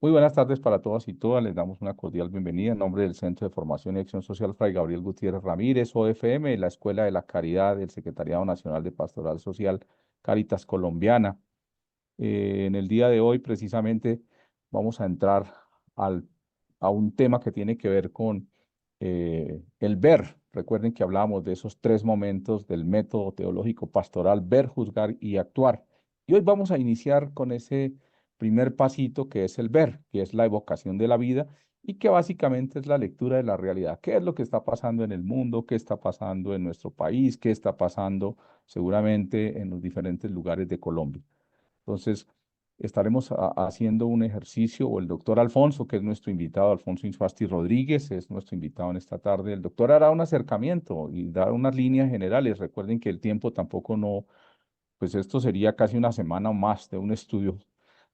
Muy buenas tardes para todas y todas. Les damos una cordial bienvenida en nombre del Centro de Formación y Acción Social Fray Gabriel Gutiérrez Ramírez, OFM, la Escuela de la Caridad del Secretariado Nacional de Pastoral Social Cáritas Colombiana. En el día de hoy, precisamente, vamos a entrar al, a un tema que tiene que ver con el ver. Recuerden que hablábamos de esos tres momentos del método teológico pastoral: ver, juzgar y actuar. Y hoy vamos a iniciar con ese primer pasito que es el ver, que es la evocación de la vida y que básicamente es la lectura de la realidad. ¿Qué es lo que está pasando en el mundo? ¿Qué está pasando en nuestro país? ¿Qué está pasando seguramente en los diferentes lugares de Colombia? Entonces, estaremos haciendo un ejercicio, o el doctor Alfonso, que es nuestro invitado, Alfonso Insuasti Rodríguez, es nuestro invitado en esta tarde. El doctor hará un acercamiento y dar unas líneas generales. Recuerden que el tiempo tampoco no, pues esto sería casi una semana o más de un estudio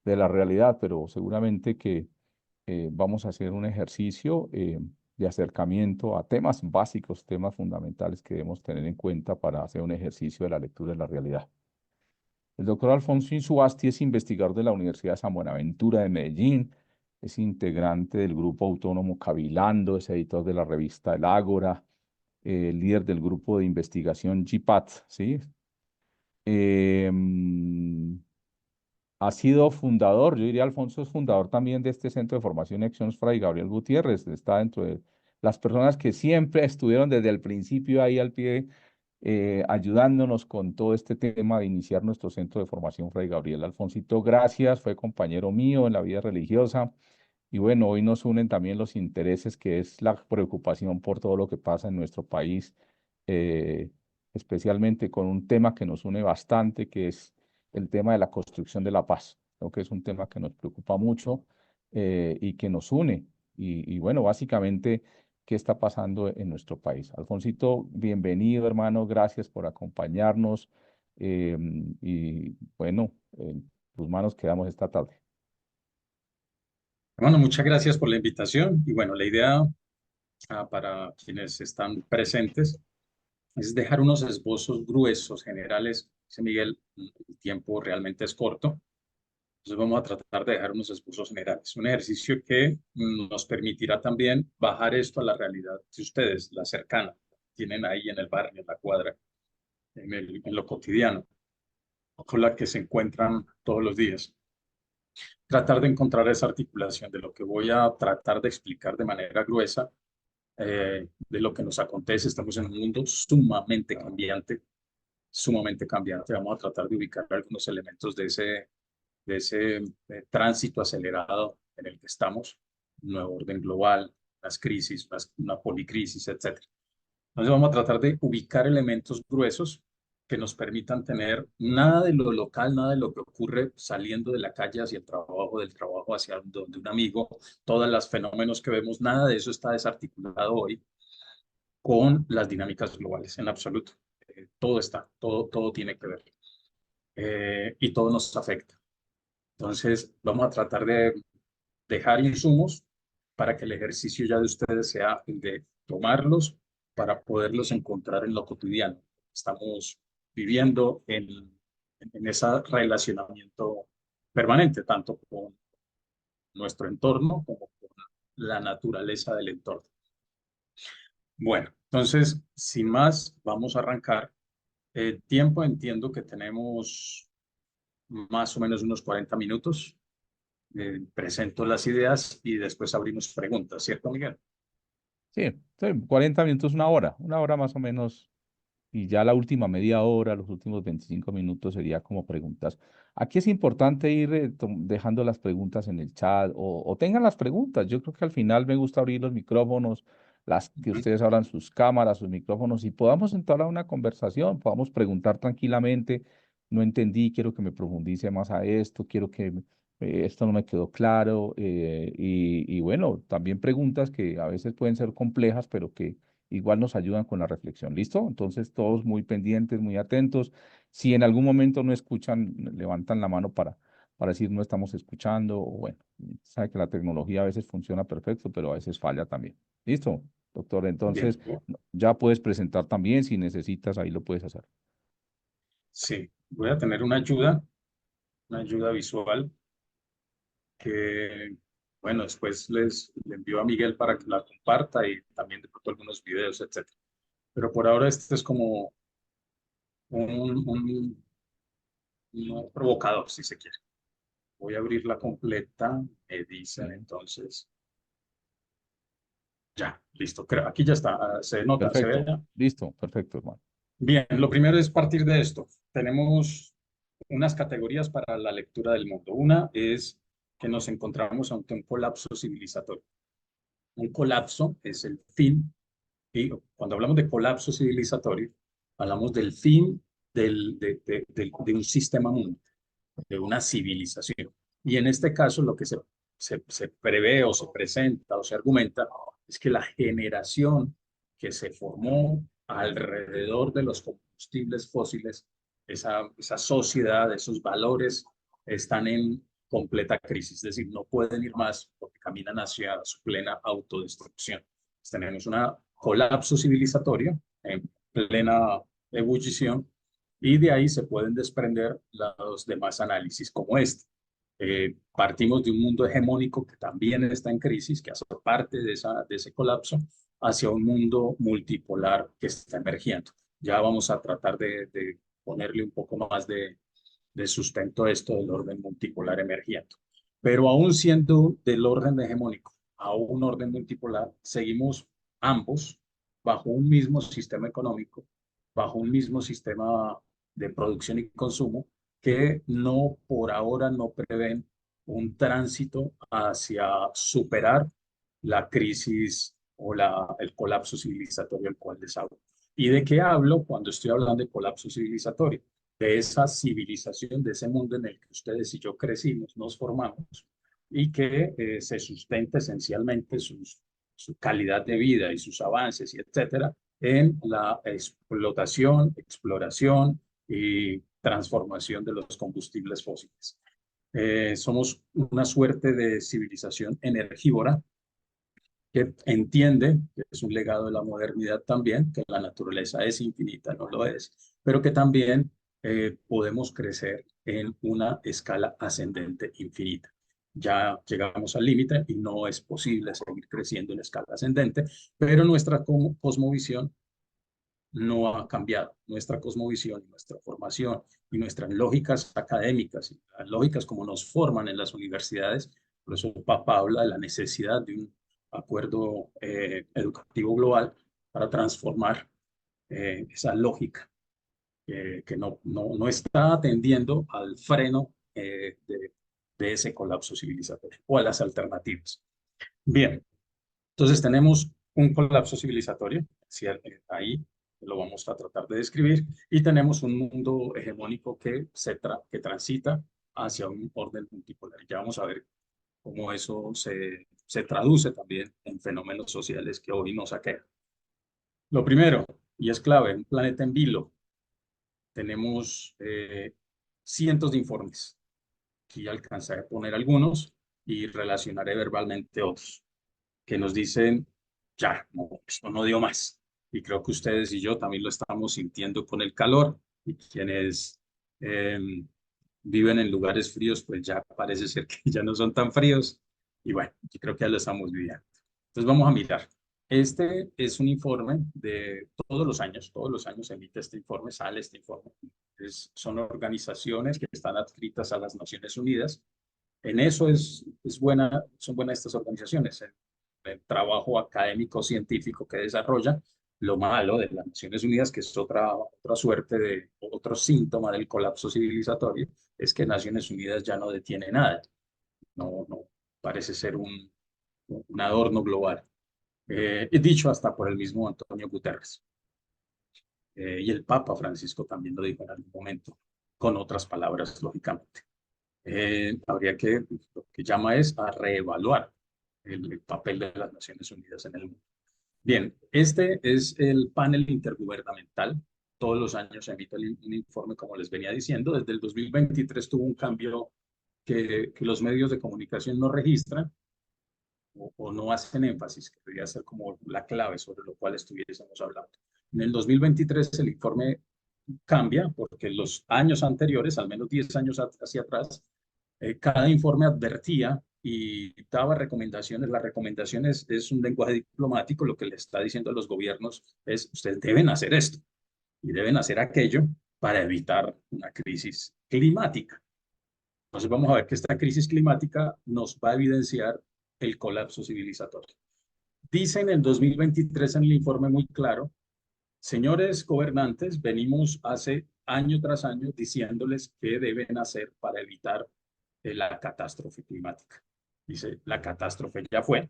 de la realidad, pero seguramente que vamos a hacer un ejercicio de acercamiento a temas básicos, temas fundamentales que debemos tener en cuenta para hacer un ejercicio de la lectura de la realidad. El doctor Alfonso Insuasti es investigador de la Universidad de San Buenaventura de Medellín, es integrante del grupo autónomo Cavilando, es editor de la revista El Ágora, líder del grupo de investigación GPAT, ¿sí? Em, Ha sido fundador, yo diría Alfonso es fundador también de este Centro de Formación y Acción Fray Gabriel Gutiérrez, está dentro de las personas que siempre estuvieron desde el principio ahí al pie, ayudándonos con todo este tema de iniciar nuestro Centro de Formación Fray Gabriel. Alfonsito, gracias, fue compañero mío en la vida religiosa y bueno, hoy nos unen también los intereses, que es la preocupación por todo lo que pasa en nuestro país, eh, especialmente con un tema que nos une bastante, que es el tema de la construcción de la paz. Creo que es un tema que nos preocupa mucho y que nos une. Y bueno, básicamente, ¿qué está pasando en nuestro país? Alfonsito, bienvenido, hermano, gracias por acompañarnos. Y bueno, en tus manos quedamos esta tarde. Bueno, muchas gracias por la invitación. Y bueno, la idea para quienes están presentes es dejar unos esbozos gruesos, generales. Dice Miguel, el tiempo realmente es corto. Entonces vamos a tratar de dejar unos esbozos generales. Un ejercicio que nos permitirá también bajar esto a la realidad de ustedes, la cercana. Tienen ahí en el barrio, en la cuadra, en lo cotidiano, con la que se encuentran todos los días. Tratar de encontrar esa articulación de lo que voy a tratar de explicar de manera gruesa, de lo que nos acontece. Estamos en un mundo sumamente cambiante, sumamente cambiante. Vamos a tratar de ubicar algunos elementos de ese tránsito acelerado en el que estamos, un nuevo orden global, las crisis, una policrisis, etcétera. Entonces vamos a tratar de ubicar elementos gruesos que nos permitan tener nada de lo local, nada de lo que ocurre saliendo de la calle hacia el trabajo, del trabajo hacia donde un amigo, todos los fenómenos que vemos, nada de eso está desarticulado hoy con las dinámicas globales en absoluto. Todo está, todo tiene que ver y todo nos afecta. Entonces vamos a tratar de dejar insumos para que el ejercicio ya de ustedes sea el de tomarlos para poderlos encontrar en lo cotidiano. Estamos viviendo en ese relacionamiento permanente, tanto con nuestro entorno como con la naturaleza del entorno. Bueno, entonces, sin más, vamos a arrancar. Tiempo, entiendo que tenemos más o menos unos 40 minutos. Presento las ideas y después abrimos preguntas, ¿cierto, Miguel? Sí, sí, 40 minutos, una hora más o menos. Y ya la última media hora, los últimos 25 minutos sería como preguntas. Aquí es importante ir dejando las preguntas en el chat o tengan las preguntas. Yo creo que al final me gusta abrir los micrófonos, las que Ujú. ustedes abran sus cámaras, sus micrófonos y podamos entrar a una conversación, podamos preguntar tranquilamente. No entendí, quiero que me profundice más a esto, quiero que esto no me quedó claro. Y bueno, también preguntas que a veces pueden ser complejas, pero que igual nos ayudan con la reflexión. ¿Listo? Entonces, todos muy pendientes, muy atentos. Si en algún momento no escuchan, levantan la mano para decir no estamos escuchando, o bueno, sabe que la tecnología a veces funciona perfecto, pero a veces falla también. ¿Listo, doctor? Bien, Entonces, ya puedes presentar también, si necesitas, ahí lo puedes hacer. sí, voy a tener una ayuda visual que Bueno, después le envío a Miguel para que la comparta y también de pronto algunos videos, etcétera. Pero por ahora este es como un provocador, si se quiere. Voy a abrir la completa, me dicen entonces, ya, listo. Aquí ya está, se nota, se ve Perfecto, ya. listo, perfecto, hermano. Bien, lo primero es partir de esto. Tenemos unas categorías para la lectura del mundo. Una es que nos encontramos ante un colapso civilizatorio. Un colapso es el fin, y cuando hablamos de colapso civilizatorio, hablamos del fin de un sistema mundial, de una civilización. Y en este caso, lo que se prevé o se presenta o se argumenta es que la generación que se formó alrededor de los combustibles fósiles, esa sociedad, esos valores, están en completa crisis, es decir, no pueden ir más porque caminan hacia su plena autodestrucción. Tenemos un colapso civilizatorio en plena ebullición y de ahí se pueden desprender los demás análisis como este. Partimos de un mundo hegemónico que también está en crisis, que hace parte de ese colapso, hacia un mundo multipolar que está emergiendo. Ya vamos a tratar de ponerle un poco más de sustento a esto del orden multipolar emergiendo. Pero aún siendo del orden hegemónico a un orden multipolar, seguimos ambos bajo un mismo sistema económico, bajo un mismo sistema de producción y consumo, que no por ahora no prevén un tránsito hacia superar la crisis o el colapso civilizatorio al cual les hablo. ¿Y de qué hablo cuando estoy hablando de colapso civilizatorio? De esa civilización, de ese mundo en el que ustedes y yo crecimos, nos formamos, y que se sustenta esencialmente su calidad de vida y sus avances, y etcétera, en la explotación, exploración y transformación de los combustibles fósiles. Somos una suerte de civilización energívora que entiende, que es un legado de la modernidad también, que la naturaleza es infinita, no lo es, pero que también podemos crecer en una escala ascendente infinita. Ya llegamos al límite y no es posible seguir creciendo en escala ascendente, pero nuestra cosmovisión no ha cambiado. Nuestra cosmovisión, nuestra formación y nuestras lógicas académicas, y las lógicas como nos forman en las universidades, por eso el Papa habla de la necesidad de un acuerdo educativo global para transformar esa lógica que no está atendiendo al freno de ese colapso civilizatorio o a las alternativas. Bien, entonces tenemos un colapso civilizatorio, ahí lo vamos a tratar de describir, y tenemos un mundo hegemónico que transita hacia un orden multipolar. Ya vamos a ver cómo eso se traduce también en fenómenos sociales que hoy nos aquejan. Lo primero, y es clave, un planeta en vilo. Tenemos cientos de informes. Aquí alcanzaré a poner algunos y relacionaré verbalmente otros que nos dicen, ya, no, esto no dio más. Y creo que ustedes y yo también lo estamos sintiendo con el calor, y quienes eh, viven en lugares fríos, pues ya parece ser que ya no son tan fríos. Y bueno, yo creo que ya lo estamos viviendo. Entonces vamos a mirar. Este es un informe de todos los años se emite este informe, sale este informe. Son organizaciones que están adscritas a las Naciones Unidas. En eso son buenas estas organizaciones. El trabajo académico científico que desarrolla. Lo malo de las Naciones Unidas, que es otra suerte otro síntoma del colapso civilizatorio, es que Naciones Unidas ya no detiene nada. No parece ser un adorno global. Dicho hasta por el mismo Antonio Guterres. Y el Papa Francisco también lo dijo en algún momento, con otras palabras, lógicamente. Habría lo que llama es a reevaluar el papel de las Naciones Unidas en el mundo. Bien, este es el panel intergubernamental. Todos los años se emite un informe, como les venía diciendo. Desde el 2023 tuvo un cambio que los medios de comunicación no registran o no hacen énfasis, que debería ser como la clave sobre lo cual estuviésemos hablando. En el 2023 el informe cambia porque los años anteriores, al menos 10 años hacia atrás, cada informe advertía y daba recomendaciones. Las recomendaciones es un lenguaje diplomático, lo que le está diciendo a los gobiernos es, ustedes deben hacer esto y deben hacer aquello para evitar una crisis climática. Entonces vamos a ver que esta crisis climática nos va a evidenciar el colapso civilizatorio. Dice en el 2023 en el informe muy claro, señores gobernantes, venimos hace año tras año diciéndoles qué deben hacer para evitar la catástrofe climática. Dice, la catástrofe ya fue,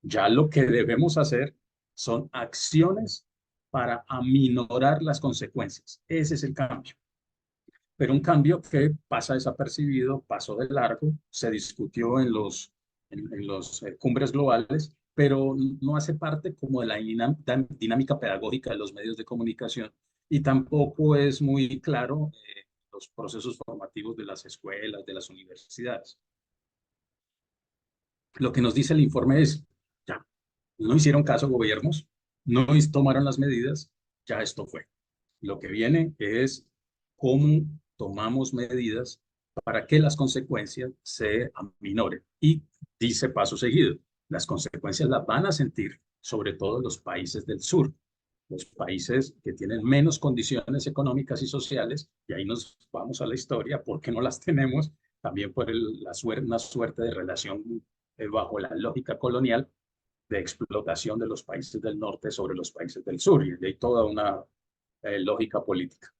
ya lo que debemos hacer son acciones para aminorar las consecuencias. Ese es el cambio. Pero un cambio que pasa desapercibido, pasó de largo, se discutió en los cumbres globales, pero no hace parte como de la dinámica pedagógica de los medios de comunicación y tampoco es muy claro los procesos formativos de las escuelas, de las universidades. Lo que nos dice el informe es, ya, no hicieron caso gobiernos, no tomaron las medidas, ya esto fue. Lo que viene es cómo tomamos medidas para que las consecuencias se aminoren. Y dice paso seguido, las consecuencias las van a sentir sobre todo los países del sur, los países que tienen menos condiciones económicas y sociales, y ahí nos vamos a la historia, porque no las tenemos, también por una suerte de relación bajo la lógica colonial de explotación de los países del norte sobre los países del sur, y hay toda una lógica política.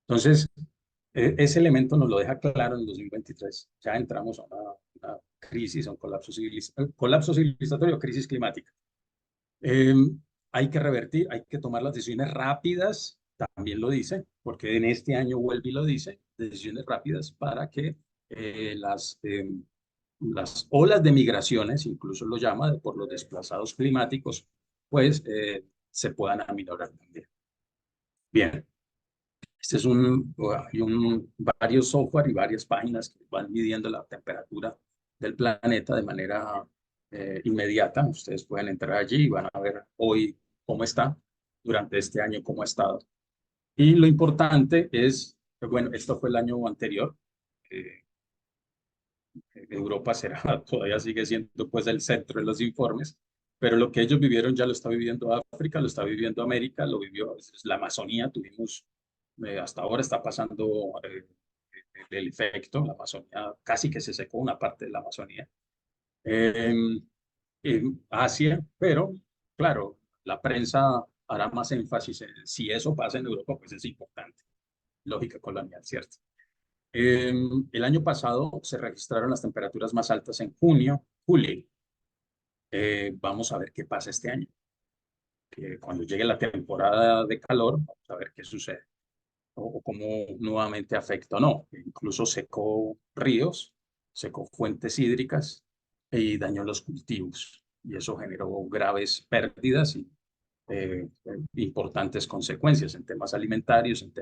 Entonces, ese elemento nos lo deja claro en el 2023. Ya entramos a una crisis, a un colapso civilizatorio, crisis climática. Hay que revertir, hay que tomar las decisiones rápidas, también lo dice, porque en este año vuelve y lo dice, decisiones rápidas para que las olas de migraciones, incluso lo llama por los desplazados climáticos, pues se puedan aminorar también. Bien, este es hay varios software y varias páginas que van midiendo la temperatura del planeta de manera inmediata. Ustedes pueden entrar allí y van a ver hoy cómo está, durante este año cómo ha estado. Y lo importante es, bueno, esto fue el año anterior. Europa todavía sigue siendo pues el centro de los informes, pero lo que ellos vivieron ya lo está viviendo África, lo está viviendo América, lo vivió la Amazonía, tuvimos, hasta ahora está pasando el efecto, la Amazonía casi que se secó una parte de la Amazonía. En Asia, pero claro, la prensa hará más énfasis en si eso pasa en Europa, pues es importante. Lógica colonial, ¿cierto? El año pasado se registraron las temperaturas más altas en junio, julio. Vamos a ver qué pasa este año. Que cuando llegue la temporada de calor, vamos a ver qué sucede. O cómo nuevamente afecta o no. Incluso secó ríos, secó fuentes hídricas y dañó los cultivos. Y eso generó graves pérdidas y importantes consecuencias en temas alimentarios, en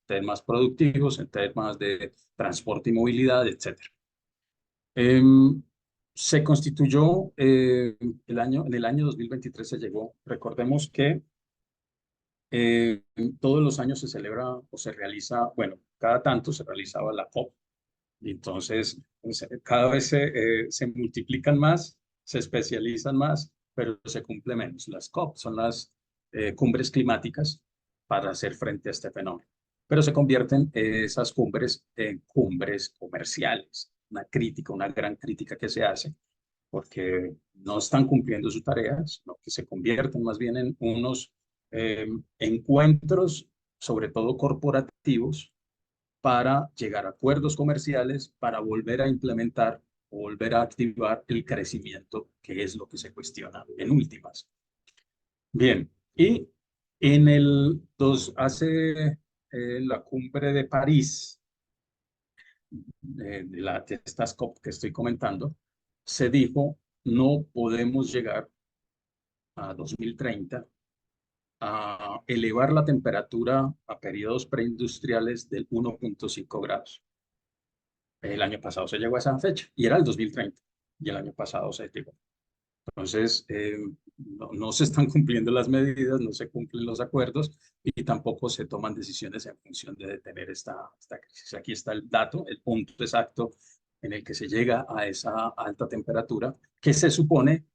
temas productivos, en temas de transporte y movilidad, etc. Se constituyó en el año 2023 se llegó, recordemos que todos los años se celebra o se realiza, bueno, cada tanto se realizaba la COP, y entonces pues, cada vez se multiplican más, se especializan más, pero se cumple menos. Las COP son las cumbres climáticas para hacer frente a este fenómeno, pero se convierten esas cumbres en cumbres comerciales. Una gran crítica que se hace, porque no están cumpliendo su tarea, sino que se convierten más bien en unos encuentros, sobre todo corporativos, para llegar a acuerdos comerciales, para volver a implementar o volver a activar el crecimiento, que es lo que se cuestiona en últimas. Bien, y hace la cumbre de París, de estas COP que estoy comentando, se dijo, no podemos llegar a 2030 a elevar la temperatura a periodos preindustriales del 1.5 grados. El año pasado se llegó a esa fecha y era el 2030 y el año pasado se llegó. Entonces, no se están cumpliendo las medidas, no se cumplen los acuerdos y tampoco se toman decisiones en función de detener esta crisis. Aquí está el dato, el punto exacto en el que se llega a esa alta temperatura que se supone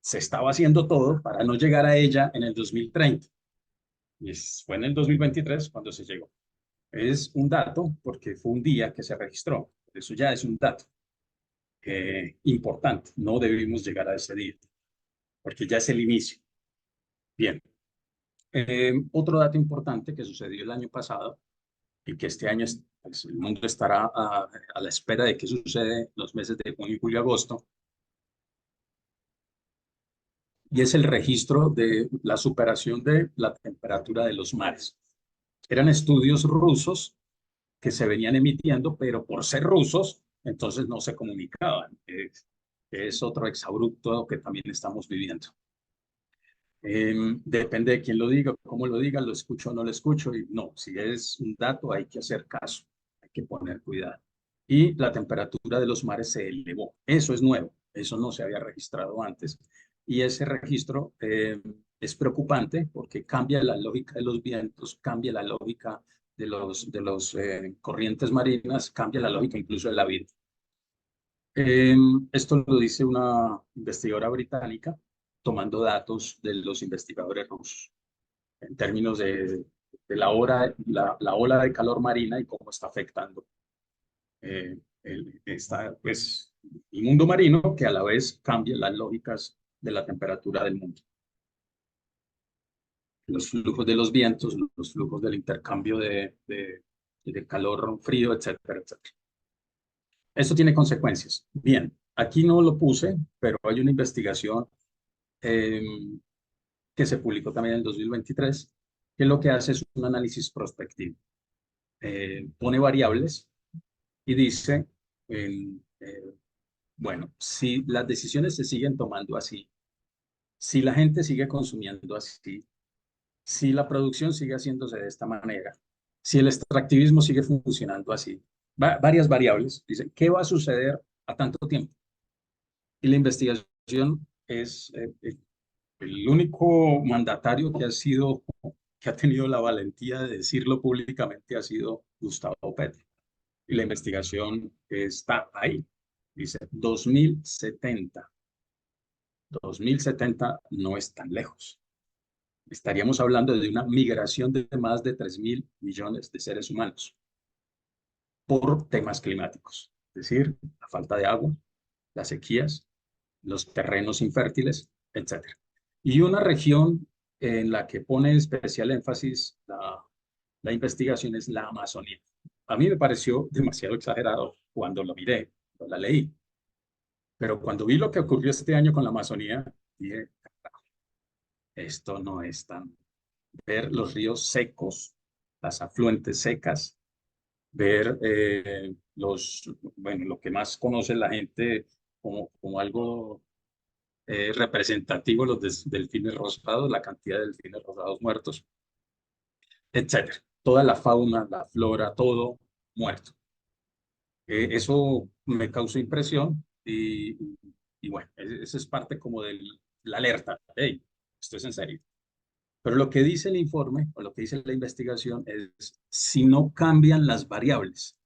se estaba haciendo todo para no llegar a ella en el 2030. Y fue en el 2023 cuando se llegó. Es un dato porque fue un día que se registró. Eso ya es un dato importante. No debimos llegar a ese día porque ya es el inicio. Bien. Otro dato importante que sucedió el año pasado y que este año pues, el mundo estará a la espera de qué sucede los meses de junio, julio, agosto, y es el registro de la superación de la temperatura de los mares. Eran estudios rusos que se venían emitiendo, pero por ser rusos, entonces no se comunicaban. Es otro exabrupto que también estamos viviendo. Depende de quién lo diga, cómo lo diga, lo escucho o no lo escucho. Y no, si es un dato hay que hacer caso, hay que poner cuidado. Y la temperatura de los mares se elevó. Eso es nuevo, eso no se había registrado antes. Y ese registro es preocupante porque cambia la lógica de los vientos, cambia la lógica de los corrientes marinas, cambia la lógica incluso de la vida. Esto lo dice una investigadora británica tomando datos de los investigadores rusos en términos de la ola de calor marina y cómo está afectando pues, el mundo marino, que a la vez cambia las lógicas de la temperatura del mundo. Los flujos de los vientos, los flujos del intercambio de calor frío, etcétera, etcétera. Esto tiene consecuencias. Bien, aquí no lo puse, pero hay una investigación eh, que se publicó también en el 2023, que lo que hace es un análisis prospectivo. Pone variables y dice, bueno, si las decisiones se siguen tomando así, si la gente sigue consumiendo así, si la producción sigue haciéndose de esta manera, si el extractivismo sigue funcionando así, varias variables, dice, ¿qué va a suceder a tanto tiempo? Y la investigación es el único mandatario que ha tenido la valentía de decirlo públicamente ha sido Gustavo Petro. Y la investigación está ahí. Dice 2070. 2070 no es tan lejos. Estaríamos hablando de una migración de más de 3.000 millones de seres humanos por temas climáticos. Es decir, la falta de agua, las sequías, los terrenos infértiles, etcétera. Y una región en la que pone especial énfasis la investigación es la Amazonía. A mí me pareció demasiado exagerado cuando lo miré, cuando la leí. Pero cuando vi lo que ocurrió este año con la Amazonía, dije, esto no es tan... Ver los ríos secos, las afluentes secas, ver bueno, lo que más conoce la gente como algo representativo, los delfines rosados, la cantidad de delfines rosados muertos, etcétera. Toda la fauna, la flora, todo muerto. Eso me causó impresión y bueno, eso es parte como de la alerta. Hey, esto es en serio. Pero lo que dice el informe o lo que dice la investigación es si no cambian las variables,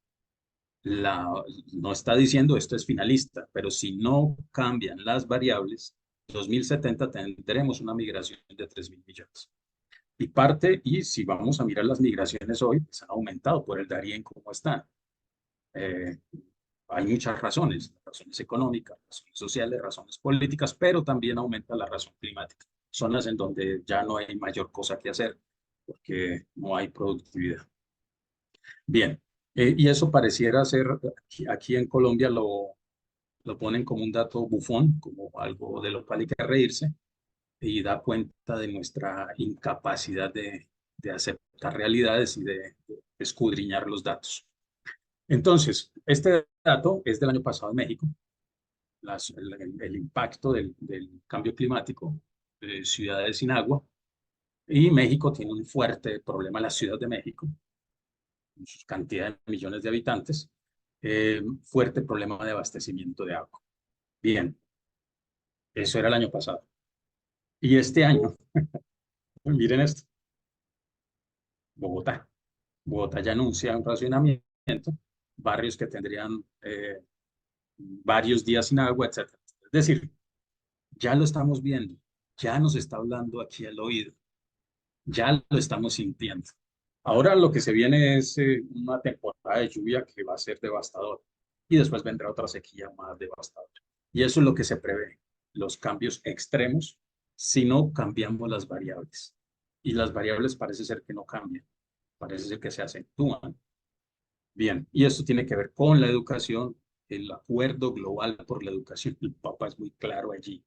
no está diciendo esto es finalista, pero si no cambian las variables, 2070 tendremos una migración de 3.000 millones. Y si vamos a mirar las migraciones hoy, pues han aumentado por el Darién como están. Hay muchas razones económicas, razones sociales, razones políticas, pero también aumenta la razón climática. Zonas en donde ya no hay mayor cosa que hacer porque no hay productividad. Bien, y eso pareciera ser, aquí en Colombia lo ponen como un dato bufón, como algo de lo cual hay que reírse, y da cuenta de nuestra incapacidad de aceptar realidades y de escudriñar los datos. Entonces, este dato es del año pasado en México, el impacto del cambio climático, ciudades sin agua, y México tiene un fuerte problema, la Ciudad de México, con su cantidad de millones de habitantes, fuerte problema de abastecimiento de agua. Bien, eso era el año pasado. Y este año, miren esto, Bogotá ya anuncia un racionamiento, barrios que tendrían varios días sin agua, etcétera. Es decir, ya lo estamos viendo, ya nos está hablando aquí al oído, ya lo estamos sintiendo. Ahora lo que se viene es una temporada de lluvia que va a ser devastadora y después vendrá otra sequía más devastadora. Y eso es lo que se prevé, los cambios extremos si no cambiamos las variables. Y las variables parece ser que no cambian, parece ser que se acentúan. Bien, y esto tiene que ver con la educación, el acuerdo global por la educación. El Papa es muy claro allí.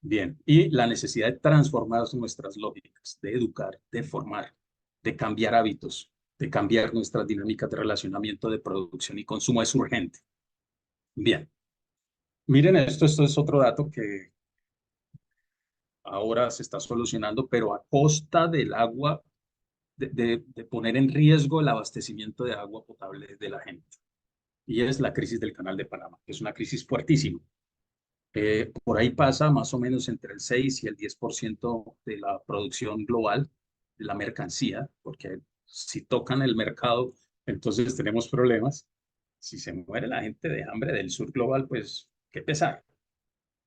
Bien, y la necesidad de transformar nuestras lógicas, de educar, de formar, de cambiar hábitos, de cambiar nuestras dinámicas de relacionamiento, de producción y consumo es urgente. Bien, miren esto es otro dato que ahora se está solucionando, pero a costa del agua, de poner en riesgo el abastecimiento de agua potable de la gente. Y es la crisis del Canal de Panamá, que es una crisis fuertísima. Por ahí pasa más o menos entre el 6 y el 10% de la producción global de la mercancía, porque si tocan el mercado, entonces tenemos problemas. Si se muere la gente de hambre del sur global, pues qué pesar.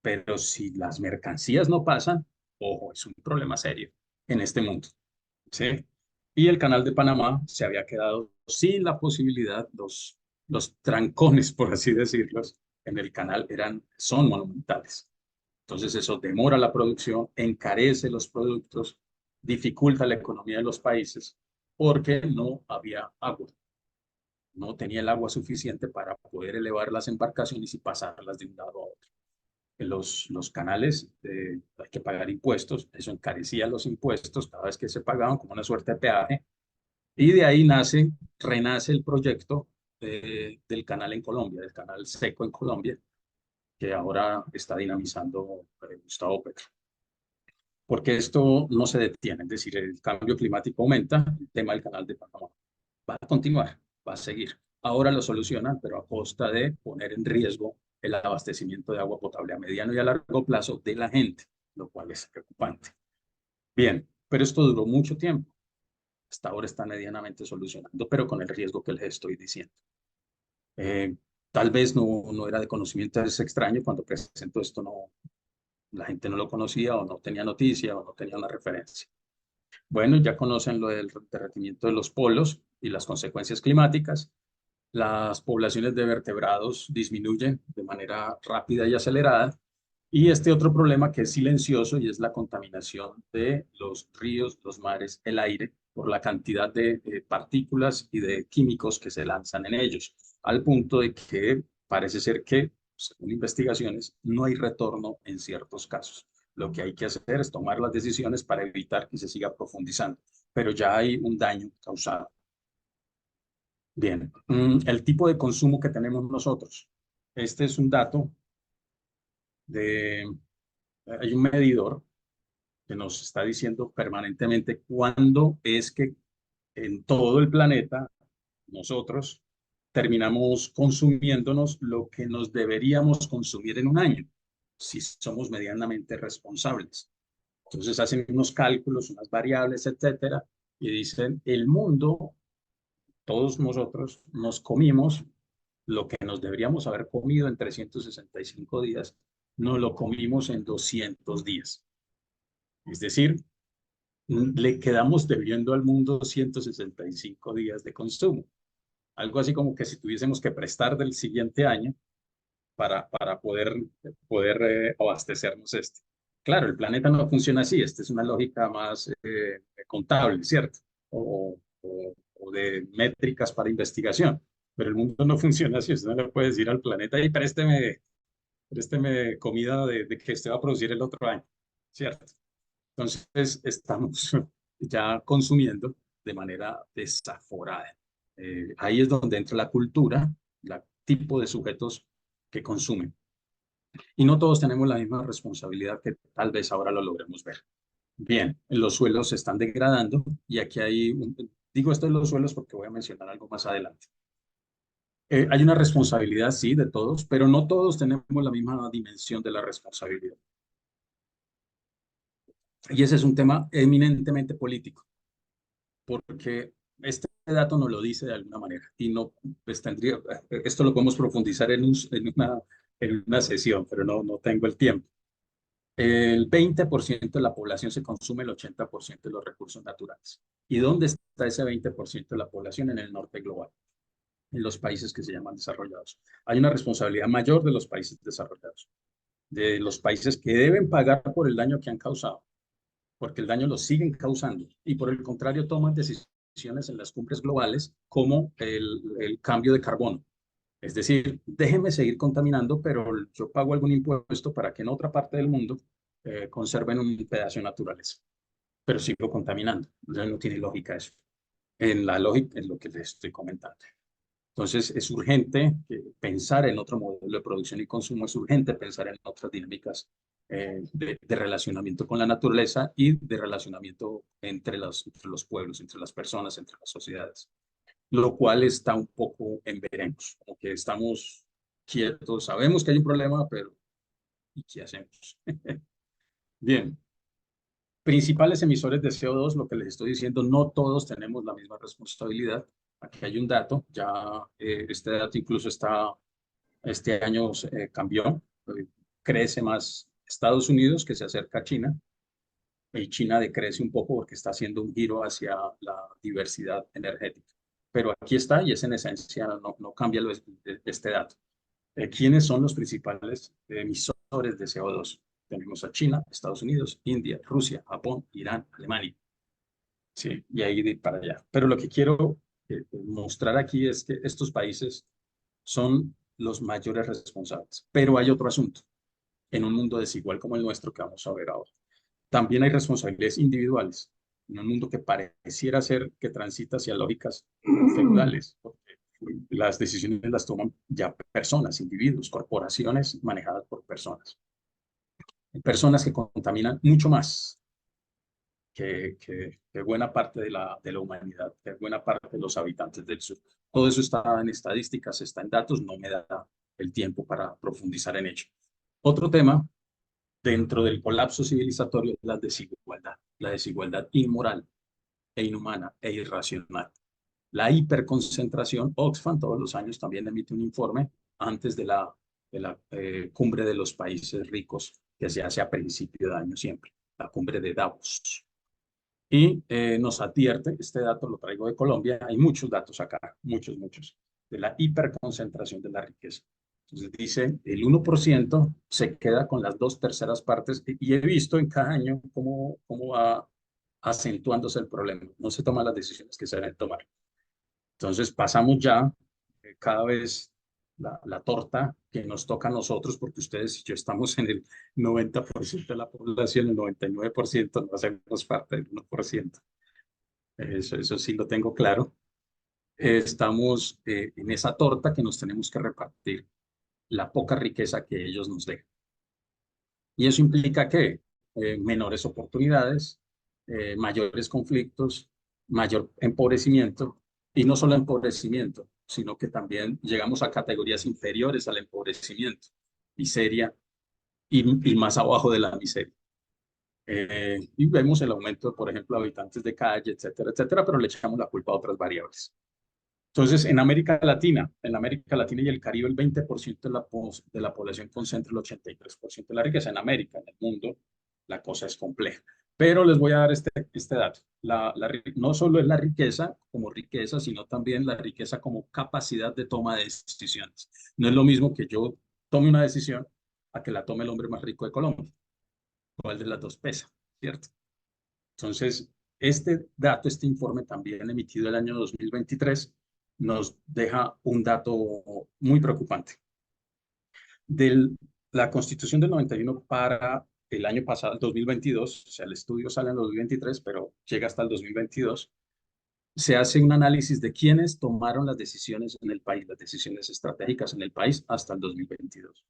Pero si las mercancías no pasan, ojo, es un problema serio en este mundo. ¿Sí? Y el Canal de Panamá se había quedado sin la posibilidad, los trancones, por así decirlos, en el canal son monumentales. Entonces eso demora la producción, encarece los productos, dificulta la economía de los países porque no había agua. No tenía el agua suficiente para poder elevar las embarcaciones y pasarlas de un lado a otro. En los canales hay que pagar impuestos, eso encarecía los impuestos cada vez que se pagaban como una suerte de peaje, y de ahí renace el proyecto del canal en Colombia, del canal seco en Colombia, que ahora está dinamizando Gustavo Petro. Porque esto no se detiene, es decir, el cambio climático aumenta, el tema del canal de Panamá va a continuar, va a seguir. Ahora lo solucionan, pero a costa de poner en riesgo el abastecimiento de agua potable a mediano y a largo plazo de la gente, lo cual es preocupante. Bien, pero esto duró mucho tiempo. Hasta ahora está medianamente solucionando, pero con el riesgo que les estoy diciendo. Eh, Tal vez no era de conocimiento, es extraño, cuando presentó esto la gente no lo conocía o no tenía noticia o no tenía una referencia. Bueno, ya conocen lo del derretimiento de los polos y las consecuencias climáticas. Las poblaciones de vertebrados disminuyen de manera rápida y acelerada. Y este otro problema que es silencioso y es la contaminación de los ríos, los mares, el aire, por la cantidad de partículas y de químicos que se lanzan en ellos, al punto de que parece ser que, según investigaciones, no hay retorno en ciertos casos. Lo que hay que hacer es tomar las decisiones para evitar que se siga profundizando, pero ya hay un daño causado. Bien, el tipo de consumo que tenemos nosotros. Este es un dato hay un medidor que nos está diciendo permanentemente cuándo es que en todo el planeta nosotros terminamos consumiéndonos lo que nos deberíamos consumir en un año, si somos medianamente responsables. Entonces hacen unos cálculos, unas variables, etcétera, y dicen, el mundo, todos nosotros nos comimos lo que nos deberíamos haber comido en 365 días, no lo comimos en 200 días. Es decir, le quedamos debiendo al mundo 165 días de consumo. Algo así como que si tuviésemos que prestar del siguiente año para poder abastecernos este. Claro, el planeta no funciona así, esta es una lógica más contable, ¿cierto? O de métricas para investigación, pero el mundo no funciona así, usted no le puede decir al planeta, y présteme comida de que usted va a producir el otro año, ¿cierto? Entonces estamos ya consumiendo de manera desaforada. Ahí es donde entra la cultura, el tipo de sujetos que consumen. Y no todos tenemos la misma responsabilidad que tal vez ahora lo logremos ver. Bien, los suelos se están degradando y aquí digo esto de los suelos porque voy a mencionar algo más adelante. Hay una responsabilidad, sí, de todos, pero no todos tenemos la misma dimensión de la responsabilidad. Y ese es un tema eminentemente político, porque este dato nos lo dice de alguna manera y no, pues tendría, esto lo podemos profundizar en una sesión, pero no tengo el tiempo. El 20% de la población se consume el 80% de los recursos naturales. ¿Y dónde está ese 20% de la población? En el norte global, en los países que se llaman desarrollados. Hay una responsabilidad mayor de los países desarrollados, de los países que deben pagar por el daño que han causado, porque el daño lo siguen causando, y por el contrario toman decisiones en las cumbres globales como el cambio de carbono. Es decir, déjenme seguir contaminando, pero yo pago algún impuesto para que en otra parte del mundo conserven un pedazo de naturaleza, pero sigo contaminando. Entonces no tiene lógica eso. En la lógica, en lo que les estoy comentando. Entonces es urgente pensar en otro modelo de producción y consumo, es urgente pensar en otras dinámicas de relacionamiento con la naturaleza y de relacionamiento entre los pueblos, entre las personas, entre las sociedades, lo cual está un poco en veremos, como que estamos quietos, sabemos que hay un problema, pero ¿y qué hacemos? Bien, principales emisores de CO2, lo que les estoy diciendo, no todos tenemos la misma responsabilidad. Aquí hay un dato, ya este dato incluso este año cambió, crece más Estados Unidos que se acerca a China, y China decrece un poco porque está haciendo un giro hacia la diversidad energética. Pero aquí está y es en esencia, no cambia este dato. ¿Quiénes son los principales emisores de CO2? Tenemos a China, Estados Unidos, India, Rusia, Japón, Irán, Alemania. Sí, y ahí de para allá. Pero lo que quiero mostrar aquí es que estos países son los mayores responsables. Pero hay otro asunto. En un mundo desigual como el nuestro que vamos a ver ahora, también hay responsabilidades individuales. En un mundo que pareciera ser que transita hacia lógicas feudales, porque las decisiones las toman ya personas, individuos, corporaciones manejadas por personas. Personas que contaminan mucho más que buena parte de la humanidad, que buena parte de los habitantes del sur. Todo eso está en estadísticas, está en datos, no me da el tiempo para profundizar en ello. Otro tema dentro del colapso civilizatorio es la desigualdad inmoral e inhumana e irracional. La hiperconcentración, Oxfam todos los años también emite un informe antes de la cumbre de los países ricos que se hace a principio de año siempre, la cumbre de Davos. Y nos advierte, este dato lo traigo de Colombia, hay muchos datos acá, muchos, de la hiperconcentración de la riqueza. Entonces dice, el 1% se queda con las 2/3 partes y he visto en cada año cómo va acentuándose el problema. No se toman las decisiones que se deben tomar. Entonces pasamos ya cada vez la torta que nos toca a nosotros, porque ustedes y yo estamos en el 90% de la población, el 99% no hacemos parte del 1%. Eso sí lo tengo claro. Estamos en esa torta que nos tenemos que repartir, la poca riqueza que ellos nos dejan. Y eso implica que menores oportunidades, mayores conflictos, mayor empobrecimiento, y no solo empobrecimiento, sino que también llegamos a categorías inferiores al empobrecimiento, miseria y más abajo de la miseria. Y vemos el aumento, por ejemplo, de habitantes de calle, etcétera, etcétera, pero le echamos la culpa a otras variables. Entonces, en América Latina y el Caribe, el 20% de la población concentra el 83% de la riqueza. En América, en el mundo, la cosa es compleja. Pero les voy a dar este dato. No solo es la riqueza como riqueza, sino también la riqueza como capacidad de toma de decisiones. No es lo mismo que yo tome una decisión a que la tome el hombre más rico de Colombia. ¿Cuál de las dos pesa? ¿Cierto? Entonces, este dato, este informe también emitido el año 2023, nos deja un dato muy preocupante. De la Constitución del 91 para el año pasado, el 2022, o sea, el estudio sale en el 2023, pero llega hasta el 2022, se hace un análisis de quiénes tomaron las decisiones en el país, las decisiones estratégicas en el país hasta el 2022.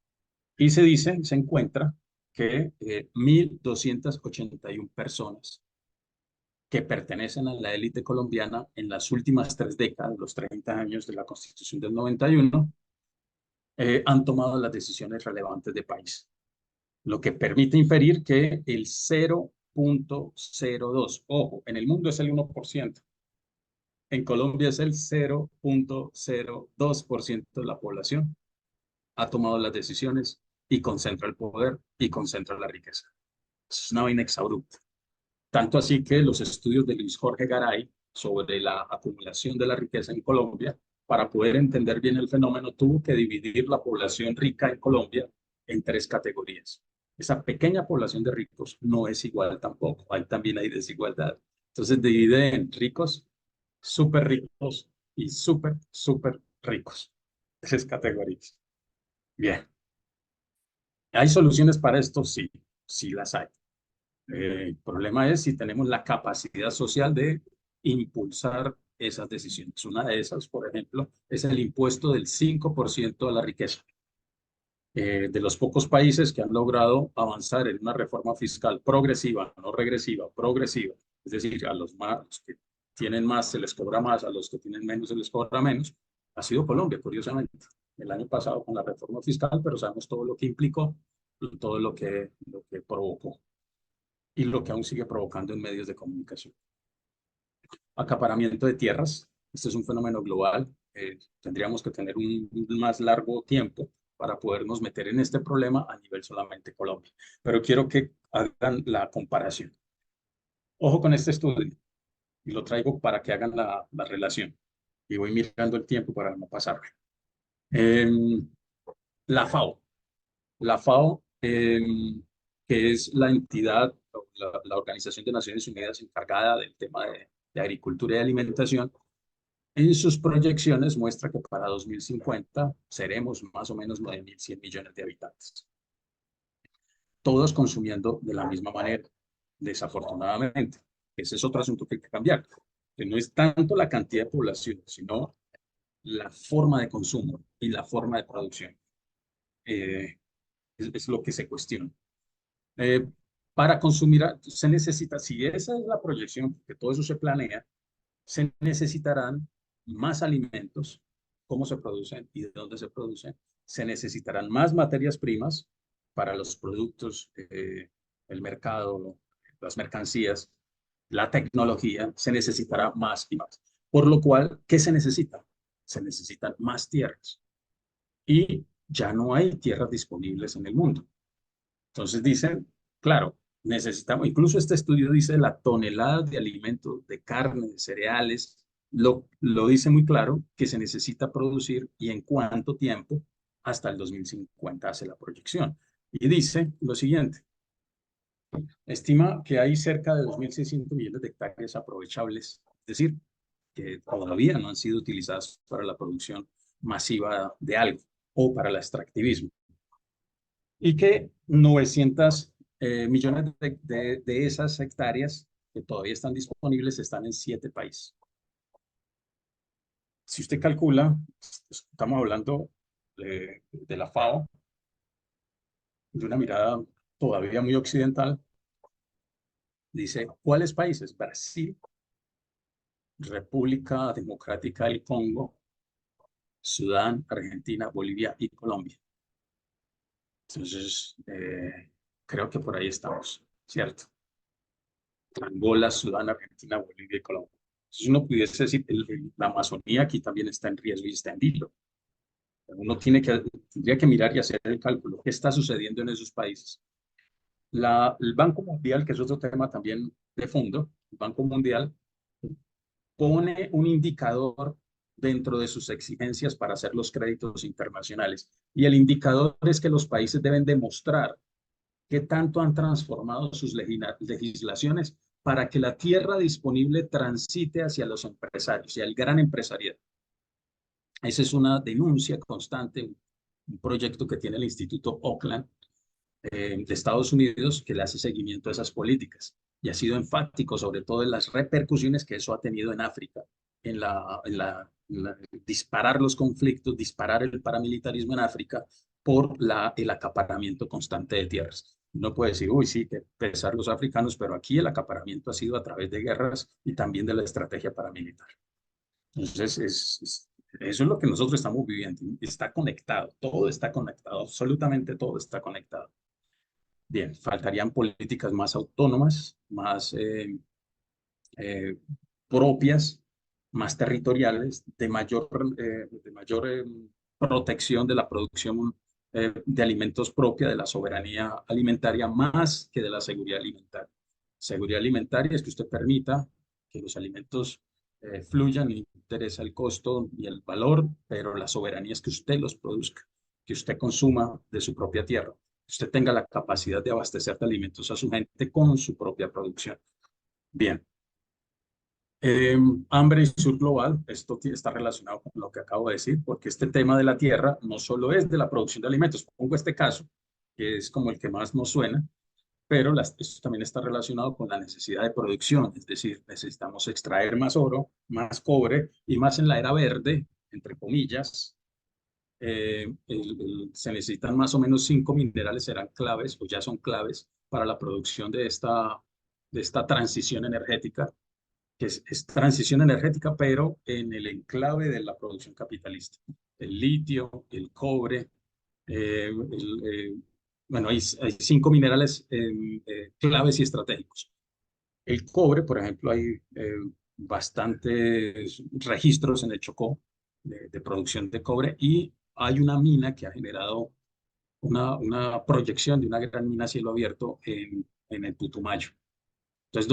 Y se encuentra que 1.281 personas que pertenecen a la élite colombiana en las últimas 3 décadas, los 30 años de la Constitución del 91, han tomado las decisiones relevantes de país, lo que permite inferir que el 0.02, ojo, en el mundo es el 1%, En Colombia es el 0,02% de la población ha tomado las decisiones y concentra el poder y concentra la riqueza. Es una vaina exabrupta. Tanto así que los estudios de Luis Jorge Garay sobre la acumulación de la riqueza en Colombia, para poder entender bien el fenómeno, tuvo que dividir la población rica en Colombia en tres categorías. Esa pequeña población de ricos no es igual tampoco, ahí también hay desigualdad. Entonces divide en ricos, súper ricos y súper, súper ricos. Tres categorías. Bien. ¿Hay soluciones para esto? Sí, sí las hay. El problema es si tenemos la capacidad social de impulsar esas decisiones. Una de esas, por ejemplo, es el impuesto del 5% a la riqueza. De los pocos países que han logrado avanzar en una reforma fiscal progresiva, no regresiva, progresiva, es decir, a los que tienen más se les cobra más, a los que tienen menos se les cobra menos, ha sido Colombia, curiosamente. El año pasado con la reforma fiscal, pero sabemos todo lo que implicó, todo lo que provocó y lo que aún sigue provocando en medios de comunicación. Acaparamiento de tierras. Este es un fenómeno global. Tendríamos que tener un más largo tiempo para podernos meter en este problema a nivel solamente Colombia. Pero quiero que hagan la comparación. Ojo con este estudio y lo traigo para que hagan la relación. Y voy mirando el tiempo para no pasarme. Eh, la FAO. La FAO, que es la entidad, la Organización de Naciones Unidas encargada del tema de agricultura y alimentación, en sus proyecciones muestra que para 2050 seremos más o menos 9.100 millones de habitantes, todos consumiendo de la misma manera, desafortunadamente. Ese es otro asunto que hay que cambiar, que no es tanto la cantidad de población, sino la forma de consumo y la forma de producción. Es lo que se cuestiona. Eh, para consumir, se necesita, si esa es la proyección, que todo eso se planea, se necesitarán más alimentos, cómo se producen y de dónde se producen, se necesitarán más materias primas para los productos, el mercado, las mercancías, la tecnología, se necesitará más y más. Por lo cual, ¿qué se necesita? Se necesitan más tierras y ya no hay tierras disponibles en el mundo. Entonces dicen, claro, necesitamos, incluso este estudio dice la tonelada de alimentos, de carne, de cereales, lo dice muy claro que se necesita producir y en cuánto tiempo hasta el 2050 hace la proyección. Y dice lo siguiente, estima que hay cerca de 2.600 millones de hectáreas aprovechables, es decir, que todavía no han sido utilizadas para la producción masiva de algo o para el extractivismo y que 900 millones de esas hectáreas que todavía están disponibles están en 7 países. Si usted calcula, estamos hablando de la FAO, de una mirada todavía muy occidental, dice, ¿cuáles países? Brasil, República Democrática del Congo, Sudán, Argentina, Bolivia y Colombia. Entonces, creo que por ahí estamos, ¿cierto? Angola, Sudán, Argentina, Bolivia y Colombia. Entonces uno pudiese decir, la Amazonía aquí también está en riesgo y está en vilo. Uno tendría que mirar y hacer el cálculo. ¿Qué está sucediendo en esos países? El Banco Mundial, que es otro tema también de fondo, el Banco Mundial pone un indicador dentro de sus exigencias para hacer los créditos internacionales. Y el indicador es que los países deben demostrar qué tanto han transformado sus legislaciones para que la tierra disponible transite hacia los empresarios, hacia el gran empresariado. Esa es una denuncia constante, un proyecto que tiene el Instituto Oakland de Estados Unidos que le hace seguimiento a esas políticas y ha sido enfático sobre todo en las repercusiones que eso ha tenido en África, disparar los conflictos, disparar el paramilitarismo en África por el acaparamiento constante de tierras. No puede decir, uy, sí, que pesar los africanos, pero aquí el acaparamiento ha sido a través de guerras y también de la estrategia paramilitar. Entonces, eso es lo que nosotros estamos viviendo. Está conectado, todo está conectado, absolutamente todo está conectado. Bien, faltarían políticas más autónomas, más propias más territoriales, de mayor protección de la producción de alimentos propia, de la soberanía alimentaria, más que de la seguridad alimentaria. Seguridad alimentaria es que usted permita que los alimentos fluyan, no interesa el costo y el valor, pero la soberanía es que usted los produzca, que usted consuma de su propia tierra, que usted tenga la capacidad de abastecer de alimentos a su gente con su propia producción. Bien. Hambre y sur global, esto está relacionado con lo que acabo de decir, porque este tema de la tierra no solo es de la producción de alimentos, pongo este caso, que es como el que más nos suena, pero esto también está relacionado con la necesidad de producción, es decir, necesitamos extraer más oro, más cobre y más en la era verde, entre comillas, se necesitan más o menos 5 minerales, serán claves o ya son claves para la producción de esta transición energética que es transición energética, pero en el enclave de la producción capitalista. El litio, el cobre, bueno, hay 5 minerales claves y estratégicos. El cobre, por ejemplo, hay bastantes registros en el Chocó de producción de cobre y hay una mina que ha generado una proyección de una gran mina a cielo abierto en el Putumayo. Entonces,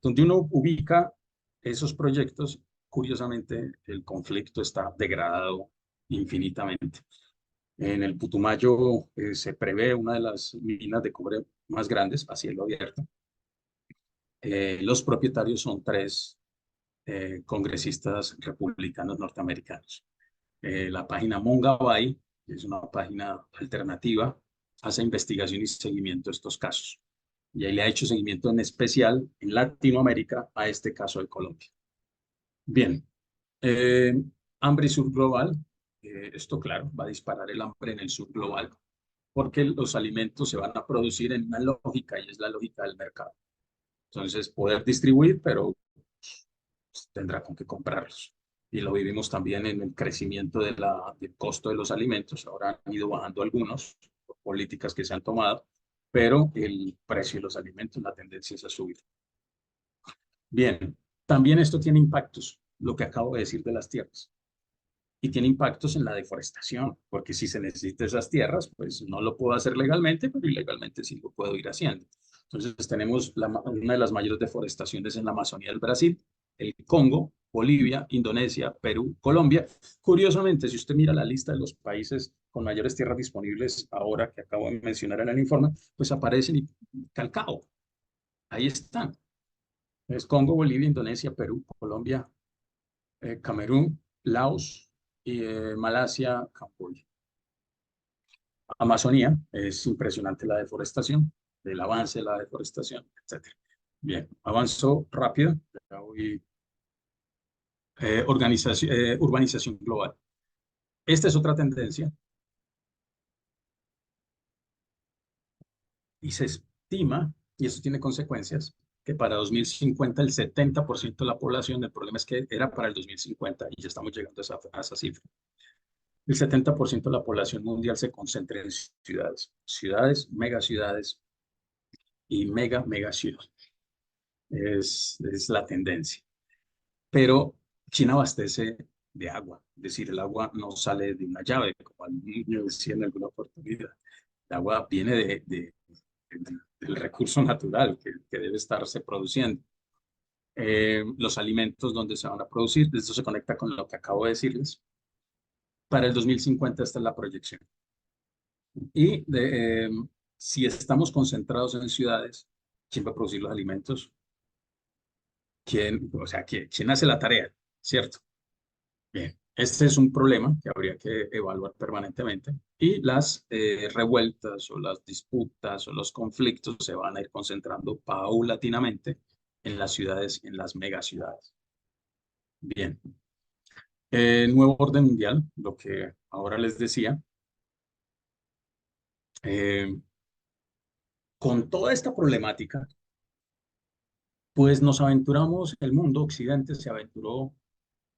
donde uno ubica esos proyectos, curiosamente, el conflicto está degradado infinitamente. En el Putumayo se prevé una de las minas de cobre más grandes a cielo abierto. Los propietarios son 3 congresistas republicanos norteamericanos. La página Mongabay, que es una página alternativa, hace investigación y seguimiento de estos casos. Y ahí le ha hecho seguimiento en especial en Latinoamérica a este caso de Colombia. Bien, eh, hambre y sur global. Esto, claro, va a disparar el hambre en el sur global, porque los alimentos se van a producir en una lógica y es la lógica del mercado. Entonces, poder distribuir, pero tendrá con qué comprarlos. Y lo vivimos también en el crecimiento del costo de los alimentos. Ahora han ido bajando algunos por políticas que se han tomado, pero el precio de los alimentos, la tendencia es a subir. Bien, también esto tiene impactos, lo que acabo de decir de las tierras. Y tiene impactos en la deforestación, porque si se necesitan esas tierras, pues no lo puedo hacer legalmente, pero ilegalmente sí lo puedo ir haciendo. Entonces tenemos una de las mayores deforestaciones en la Amazonía del Brasil, el Congo, Bolivia, Indonesia, Perú, Colombia. Curiosamente, si usted mira la lista de los países con mayores tierras disponibles ahora que acabo de mencionar en el informe, pues aparecen y calcado. Ahí están. Es Congo, Bolivia, Indonesia, Perú, Colombia, Camerún, Laos y Malasia, Camboya. Amazonía, es impresionante la deforestación, el avance de la deforestación, etc. Bien, avanzo rápido. Urbanización global. Esta es otra tendencia y se estima, y eso tiene consecuencias, que para 2050 el 70% de la población, el problema es que era para el 2050 y ya estamos llegando a esa cifra. El 70% de la población mundial se concentra en ciudades, megaciudades y megaciudades. Es la tendencia. Pero China abastece de agua, es decir, el agua no sale de una llave, como algún niño decía en alguna oportunidad. El agua viene del recurso natural que debe estarse produciendo. Los alimentos donde se van a producir, esto se conecta con lo que acabo de decirles. Para el 2050 esta es la proyección. Y si estamos concentrados en ciudades, ¿quién va a producir los alimentos? ¿Quién hace la tarea? ¿Cierto? Bien, este es un problema que habría que evaluar permanentemente y las revueltas o las disputas o los conflictos se van a ir concentrando paulatinamente en las ciudades, en las megaciudades. Bien, nuevo orden mundial, lo que ahora les decía. Con toda esta problemática, pues nos aventuramos, el mundo occidente se aventuró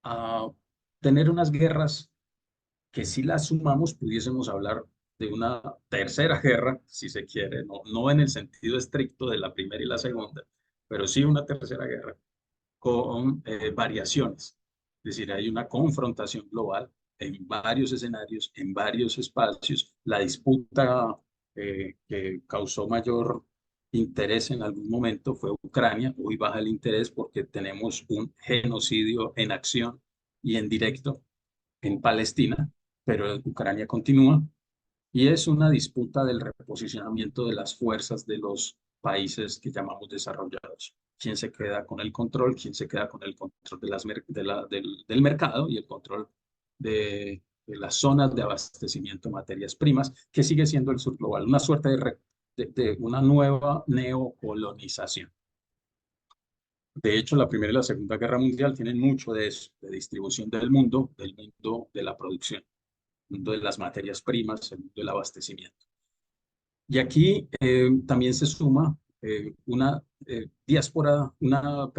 a tener unas guerras que si las sumamos pudiésemos hablar de una tercera guerra, si se quiere, no en el sentido estricto de la primera y la segunda, pero sí una tercera guerra con variaciones. Es decir, hay una confrontación global en varios escenarios, en varios espacios. La disputa que causó mayor interés en algún momento fue Ucrania. Hoy baja el interés porque tenemos un genocidio en acción y en directo en Palestina, pero Ucrania continúa. Y es una disputa del reposicionamiento de las fuerzas de los países que llamamos desarrollados. ¿Quién se queda con el control? ¿Quién se queda con el control del mercado y el control de las zonas de abastecimiento de materias primas, que sigue siendo el sur global? Una suerte de una nueva neocolonización. De hecho, la Primera y la Segunda Guerra Mundial tienen mucho de eso, de distribución del mundo de la producción, el mundo de las materias primas, el mundo del abastecimiento. Y aquí también se suma una diáspora, una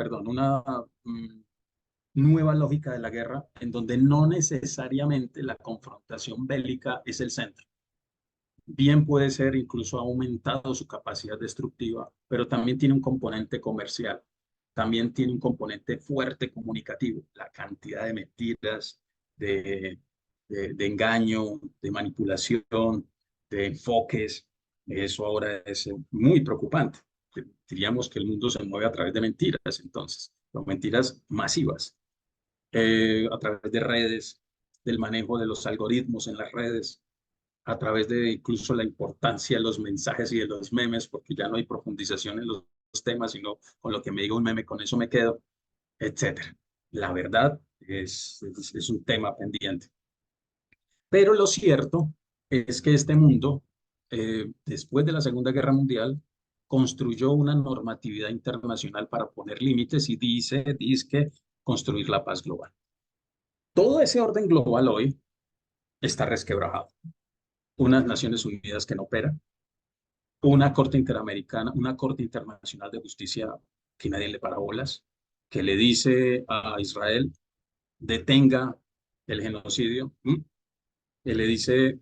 nueva lógica de la guerra, en donde no necesariamente la confrontación bélica es el centro. Bien puede ser, incluso ha aumentado su capacidad destructiva, pero también tiene un componente comercial, también tiene un componente fuerte comunicativo, la cantidad de mentiras, de, de engaño, de manipulación, de enfoques. Eso ahora es muy preocupante. Diríamos que el mundo se mueve a través de mentiras, entonces, pero mentiras masivas, a través de redes, del manejo de los algoritmos en las redes, a través de incluso la importancia de los mensajes y de los memes, porque ya no hay profundización en los temas, sino con lo que me diga un meme, con eso me quedo, etcétera. La verdad es un tema pendiente. Pero lo cierto es que este mundo, después de la Segunda Guerra Mundial, construyó una normatividad internacional para poner límites y dice que construir la paz global. Todo ese orden global hoy está resquebrajado. Unas Naciones Unidas que no operan, una Corte Interamericana, una Corte Internacional de Justicia que nadie le para bolas, que le dice a Israel, detenga el genocidio, que le dice,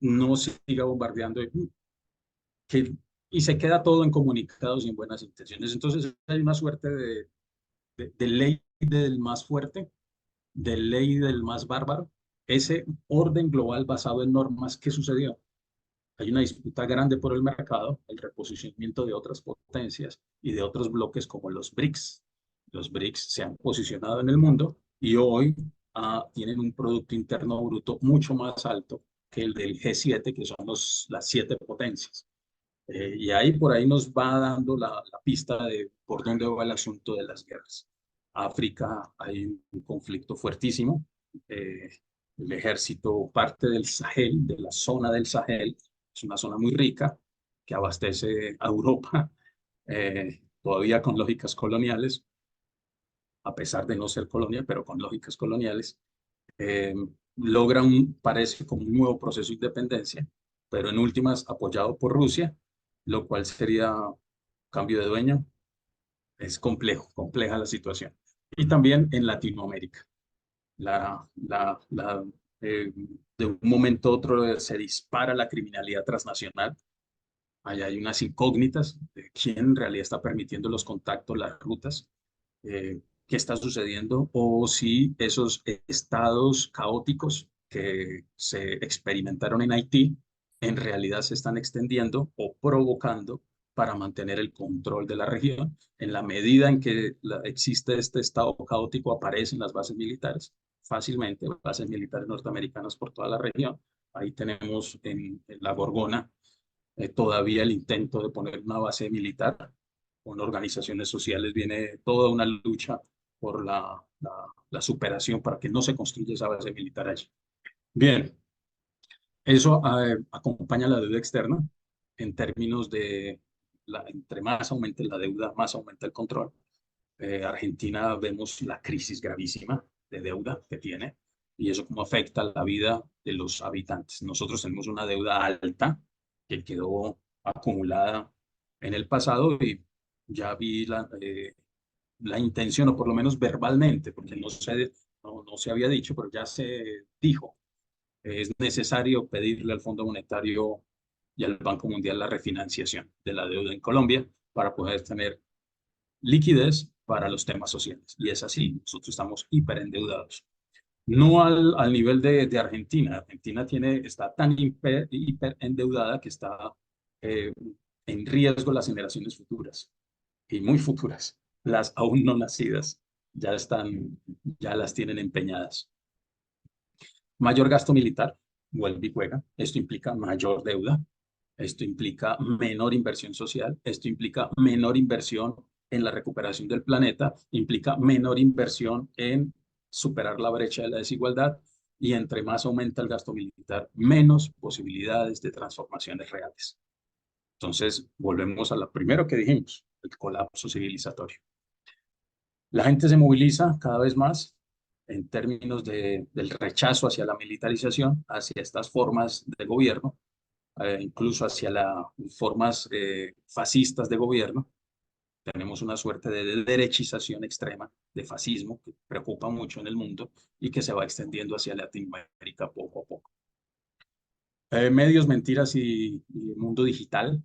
no siga bombardeando, que, y se queda todo en comunicados y en buenas intenciones. Entonces hay una suerte de ley del más fuerte, de ley del más bárbaro, ese orden global basado en normas. ¿Qué sucedió? Hay una disputa grande por el mercado, el reposicionamiento de otras potencias y de otros bloques como los BRICS. Los BRICS se han posicionado en el mundo y hoy tienen un Producto Interno Bruto mucho más alto que el del G7, que son las 7 potencias. Y ahí por ahí nos va dando la pista de por dónde va el asunto de las guerras. África hay un conflicto fuertísimo. Eh, el ejército parte del Sahel, de la zona del Sahel, es una zona muy rica que abastece a Europa, todavía con lógicas coloniales, a pesar de no ser colonia, pero con lógicas coloniales. Eh, logra parece como un nuevo proceso de independencia, pero en últimas apoyado por Rusia, lo cual sería cambio de dueño. Es compleja la situación. Y también en Latinoamérica. La, la, la, de un momento a otro se dispara la criminalidad transnacional. Allá hay unas incógnitas de quién en realidad está permitiendo los contactos, las rutas, qué está sucediendo, o si esos estados caóticos que se experimentaron en Haití en realidad se están extendiendo o provocando para mantener el control de la región. En la medida en que existe este estado caótico, aparecen las bases militares fácilmente, bases militares norteamericanas por toda la región. Ahí tenemos en la Gorgona todavía el intento de poner una base militar con organizaciones sociales. Viene toda una lucha por la superación para que no se construya esa base militar allí. Bien, eso acompaña la deuda externa en términos de entre más aumenta la deuda, más aumenta el control. Argentina vemos la crisis gravísima de deuda que tiene y eso cómo afecta la vida de los habitantes. Nosotros tenemos una deuda alta que quedó acumulada en el pasado y ya vi la intención, o por lo menos verbalmente, porque no se había dicho, pero ya se dijo, es necesario pedirle al Fondo Monetario y al Banco Mundial la refinanciación de la deuda en Colombia para poder tener liquidez para los temas sociales. Y es así, nosotros estamos hiperendeudados. No al nivel de Argentina. Argentina está tan hiper endeudada que está eh, en riesgo las generaciones futuras y muy futuras. Las aún no nacidas ya las tienen empeñadas. Mayor gasto militar, vuelve y juega. Esto implica mayor deuda. Esto implica menor inversión social. Esto implica menor inversión en la recuperación del planeta. Implica menor inversión en superar la brecha de la desigualdad. Y entre más aumenta el gasto militar, menos posibilidades de transformaciones reales. Entonces, volvemos a lo primero que dijimos, el colapso civilizatorio. La gente se moviliza cada vez más en términos del rechazo hacia la militarización, hacia estas formas de gobierno, incluso hacia las formas fascistas de gobierno. Tenemos una suerte de derechización extrema, de fascismo, que preocupa mucho en el mundo y que se va extendiendo hacia Latinoamérica poco a poco. Medios, mentiras y mundo digital,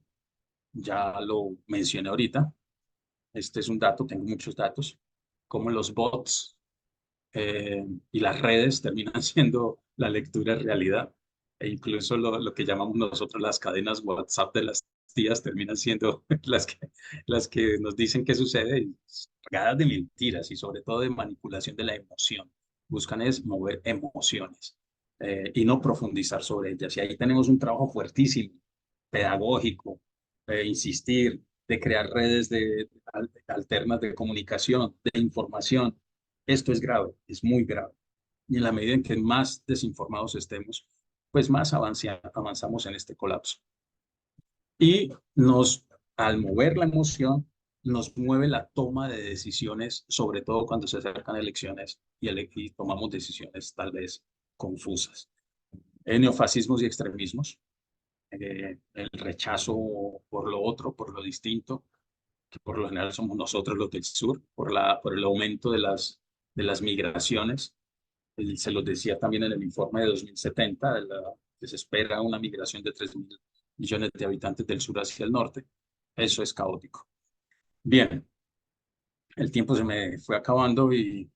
ya lo mencioné ahorita. Este es un dato, tengo muchos datos, como los bots y las redes terminan siendo la lectura en realidad. E incluso lo que llamamos nosotros las cadenas WhatsApp de las tías terminan siendo las que nos dicen qué sucede, y cargadas de mentiras y sobre todo de manipulación de la emoción. Buscan es mover emociones y no profundizar sobre ellas. Y ahí tenemos un trabajo fuertísimo, pedagógico, insistir, de crear redes alternas de comunicación, de información. Esto es grave, es muy grave. Y en la medida en que más desinformados estemos, pues más avanzamos en este colapso. Y al mover la emoción, nos mueve la toma de decisiones, sobre todo cuando se acercan elecciones y tomamos decisiones tal vez confusas. Neofascismos y extremismos, el rechazo por lo otro, por lo distinto, que por lo general somos nosotros los del sur, por el aumento de las migraciones. Se los decía también en el informe de 2070, que se espera una migración de 3.000 millones de habitantes del sur hacia el norte. Eso es caótico. Bien, el tiempo se me fue acabando y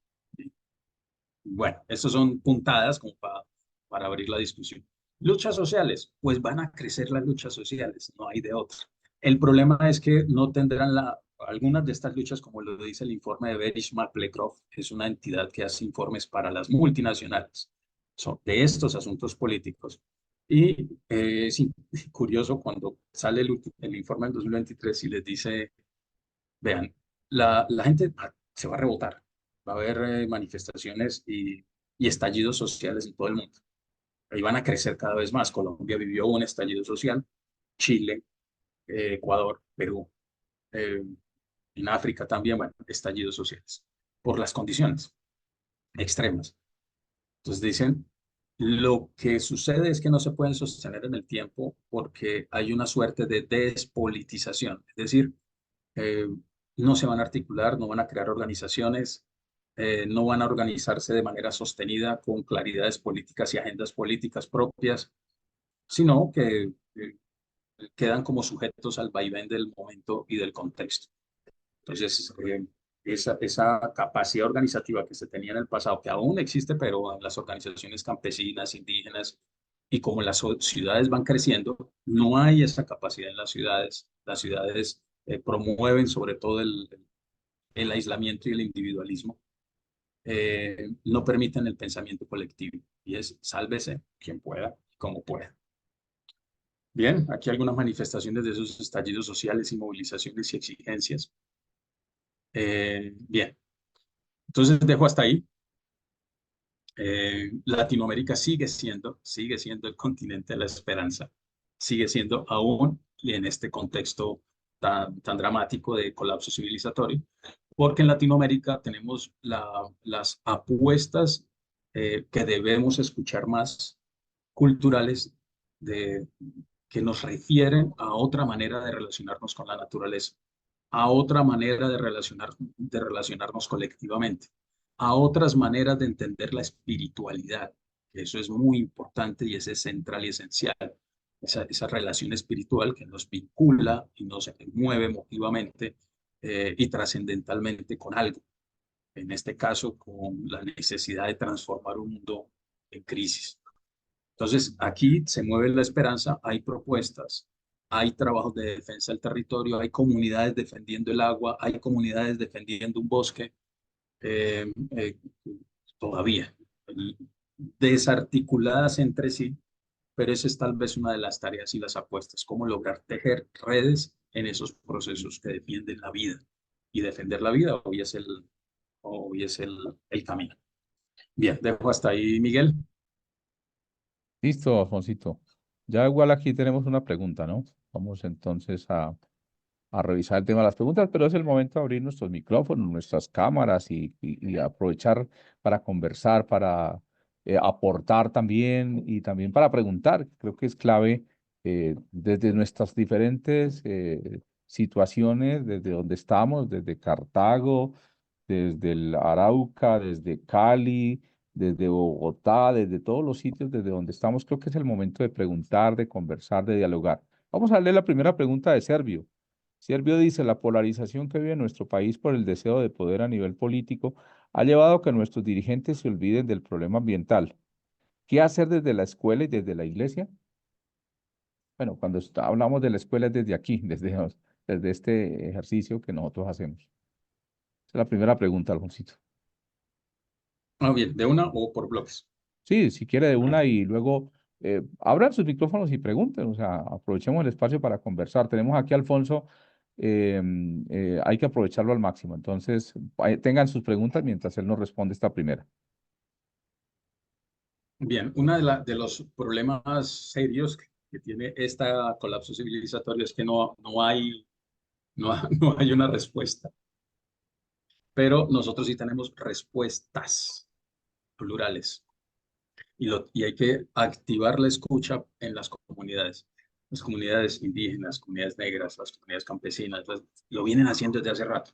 bueno, estas son puntadas como para abrir la discusión. Luchas sociales, pues van a crecer las luchas sociales, no hay de otra. El problema es que no tendrán algunas de estas luchas, como lo dice el informe de Berishma-Plekrov, que es una entidad que hace informes para las multinacionales de estos asuntos políticos. Y es curioso cuando sale el informe del 2023 y les dice, vean, la gente se va a rebotar, va a haber manifestaciones y estallidos sociales en todo el mundo. Ahí van a crecer cada vez más. Colombia vivió un estallido social, Chile, Ecuador, Perú, eh, en África también, bueno, estallidos sociales, por las condiciones extremas. Entonces dicen, lo que sucede es que no se pueden sostener en el tiempo porque hay una suerte de despolitización, es decir, eh, no se van a articular, no van a crear organizaciones, no van a organizarse de manera sostenida con claridades políticas y agendas políticas propias, sino que quedan como sujetos al vaivén del momento y del contexto. Entonces, esa capacidad organizativa que se tenía en el pasado, que aún existe, pero en las organizaciones campesinas, indígenas, y como las ciudades van creciendo, no hay esa capacidad en las ciudades. Las ciudades promueven sobre todo el aislamiento y el individualismo, no permiten el pensamiento colectivo, y es sálvese quien pueda, como pueda. Bien, aquí algunas manifestaciones de esos estallidos sociales y movilizaciones y exigencias. Bien, entonces dejo hasta ahí. Latinoamérica sigue siendo el continente de la esperanza, sigue siendo aún en este contexto tan dramático de colapso civilizatorio, porque en Latinoamérica tenemos las apuestas que debemos escuchar más, culturales, que nos refieren a otra manera de relacionarnos con la naturaleza, a otra manera de relacionarnos colectivamente, a otras maneras de entender la espiritualidad. Eso es muy importante y ese es central y esencial. Esa relación espiritual que nos vincula y nos mueve emotivamente y trascendentalmente con algo. En este caso, con la necesidad de transformar un mundo en crisis. Entonces, aquí se mueve la esperanza, hay propuestas, hay trabajos de defensa del territorio, hay comunidades defendiendo el agua, hay comunidades defendiendo un bosque, eh, eh, todavía desarticuladas entre sí, pero esa es tal vez una de las tareas y las apuestas, cómo lograr tejer redes en esos procesos que defienden la vida. Y defender la vida hoy es el camino. Bien, dejo hasta ahí, Miguel. Listo, Alfonsito. Ya igual aquí tenemos una pregunta, ¿no? Vamos entonces a revisar el tema de las preguntas, pero es el momento de abrir nuestros micrófonos, nuestras cámaras y aprovechar para conversar, para aportar también y también para preguntar. Creo que es clave desde nuestras diferentes situaciones, desde donde estamos, desde Cartago, desde el Arauca, desde Cali, desde Bogotá, desde todos los sitios desde donde estamos. Creo que es el momento de preguntar, de conversar, de dialogar. Vamos a leer la primera pregunta de Servio. Servio dice, la polarización que vive nuestro país por el deseo de poder a nivel político ha llevado a que nuestros dirigentes se olviden del problema ambiental. ¿Qué hacer desde la escuela y desde la iglesia? Bueno, cuando hablamos de la escuela es desde aquí, desde este ejercicio que nosotros hacemos. Esa es la primera pregunta, Alfonsito. Ah, bien, de una o por bloques. Sí, si quiere de una y luego abran sus micrófonos y pregunten, o sea, aprovechemos el espacio para conversar. Tenemos aquí a Alfonso, hay que aprovecharlo al máximo. Entonces, tengan sus preguntas mientras él nos responde esta primera. Bien, uno de los problemas serios que tiene esta colapso civilizatorio es que no hay una respuesta, pero nosotros sí tenemos respuestas plurales y hay que activar la escucha en las comunidades indígenas, comunidades negras, las comunidades campesinas, lo vienen haciendo desde hace rato.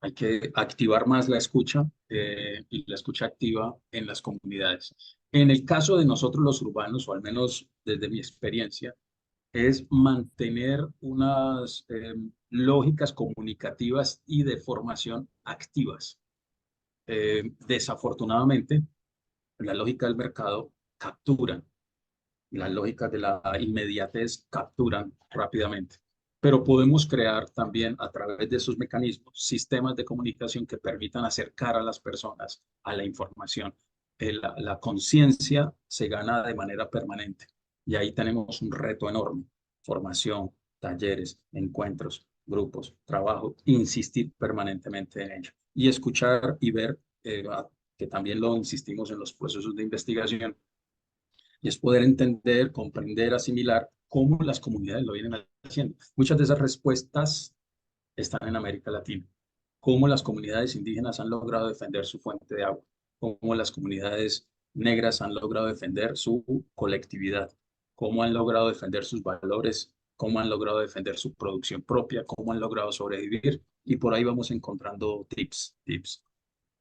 Hay que activar más la escucha y la escucha activa en las comunidades. En el caso de nosotros los urbanos, o al menos desde mi experiencia, es mantener unas lógicas comunicativas y de formación activas. Desafortunadamente, la lógica del mercado captura, las lógicas de la inmediatez capturan rápidamente. Pero podemos crear también a través de esos mecanismos sistemas de comunicación que permitan acercar a las personas a la información. La conciencia se gana de manera permanente y ahí tenemos un reto enorme. Formación, talleres, encuentros, grupos, trabajo, insistir permanentemente en ello y escuchar y ver, que también lo insistimos en los procesos de investigación, y es poder entender, comprender, asimilar cómo las comunidades lo vienen haciendo. Muchas de esas respuestas están en América Latina. Cómo las comunidades indígenas han logrado defender su fuente de agua, cómo las comunidades negras han logrado defender su colectividad, cómo han logrado defender sus valores, cómo han logrado defender su producción propia, cómo han logrado sobrevivir. Y por ahí vamos encontrando tips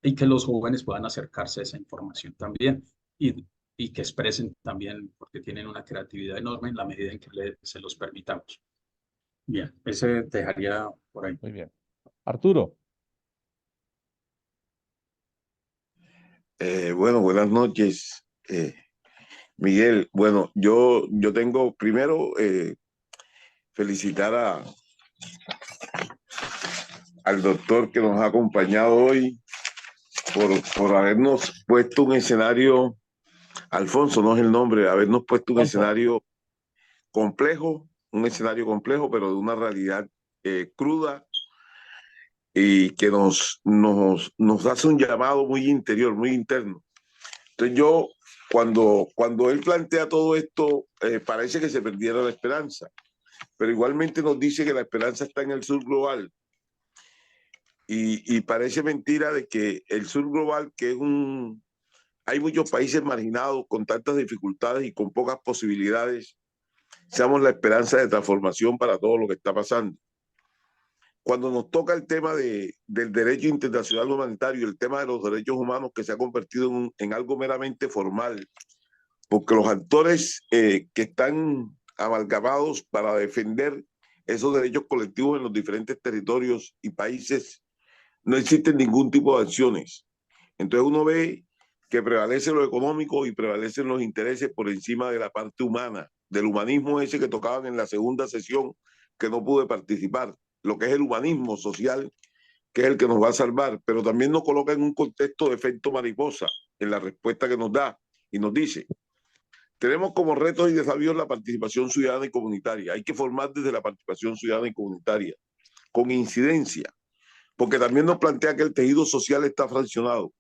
y que los jóvenes puedan acercarse a esa información también y que expresen también, porque tienen una creatividad enorme en la medida en que se los permitamos. Bien, ese dejaría por ahí. Muy bien. Arturo, Bueno, buenas noches, Miguel. Bueno, yo tengo primero felicitar al doctor que nos ha acompañado hoy por habernos puesto un escenario, Alfonso no es el nombre, habernos puesto Alfonso. un escenario complejo, pero de una realidad cruda y que nos hace un llamado muy interior, muy interno. Entonces cuando él plantea todo esto, parece que se perdiera la esperanza, pero igualmente nos dice que la esperanza está en el sur global y parece mentira de que el sur global, hay muchos países marginados con tantas dificultades y con pocas posibilidades, seamos la esperanza de transformación para todo lo que está pasando. Cuando nos toca el tema del derecho internacional humanitario, el tema de los derechos humanos que se ha convertido en algo meramente formal, porque los actores que están amalgamados para defender esos derechos colectivos en los diferentes territorios y países, no existe ningún tipo de acciones. Entonces uno ve que prevalece lo económico y prevalecen los intereses por encima de la parte humana, del humanismo ese que tocaban en la segunda sesión, que no pude participar, lo que es el humanismo social, que es el que nos va a salvar, pero también nos coloca en un contexto de efecto mariposa en la respuesta que nos da y nos dice: tenemos como retos y desafíos la participación ciudadana y comunitaria. Hay que formar desde la participación ciudadana y comunitaria, con incidencia, porque también nos plantea que el tejido social está fraccionado,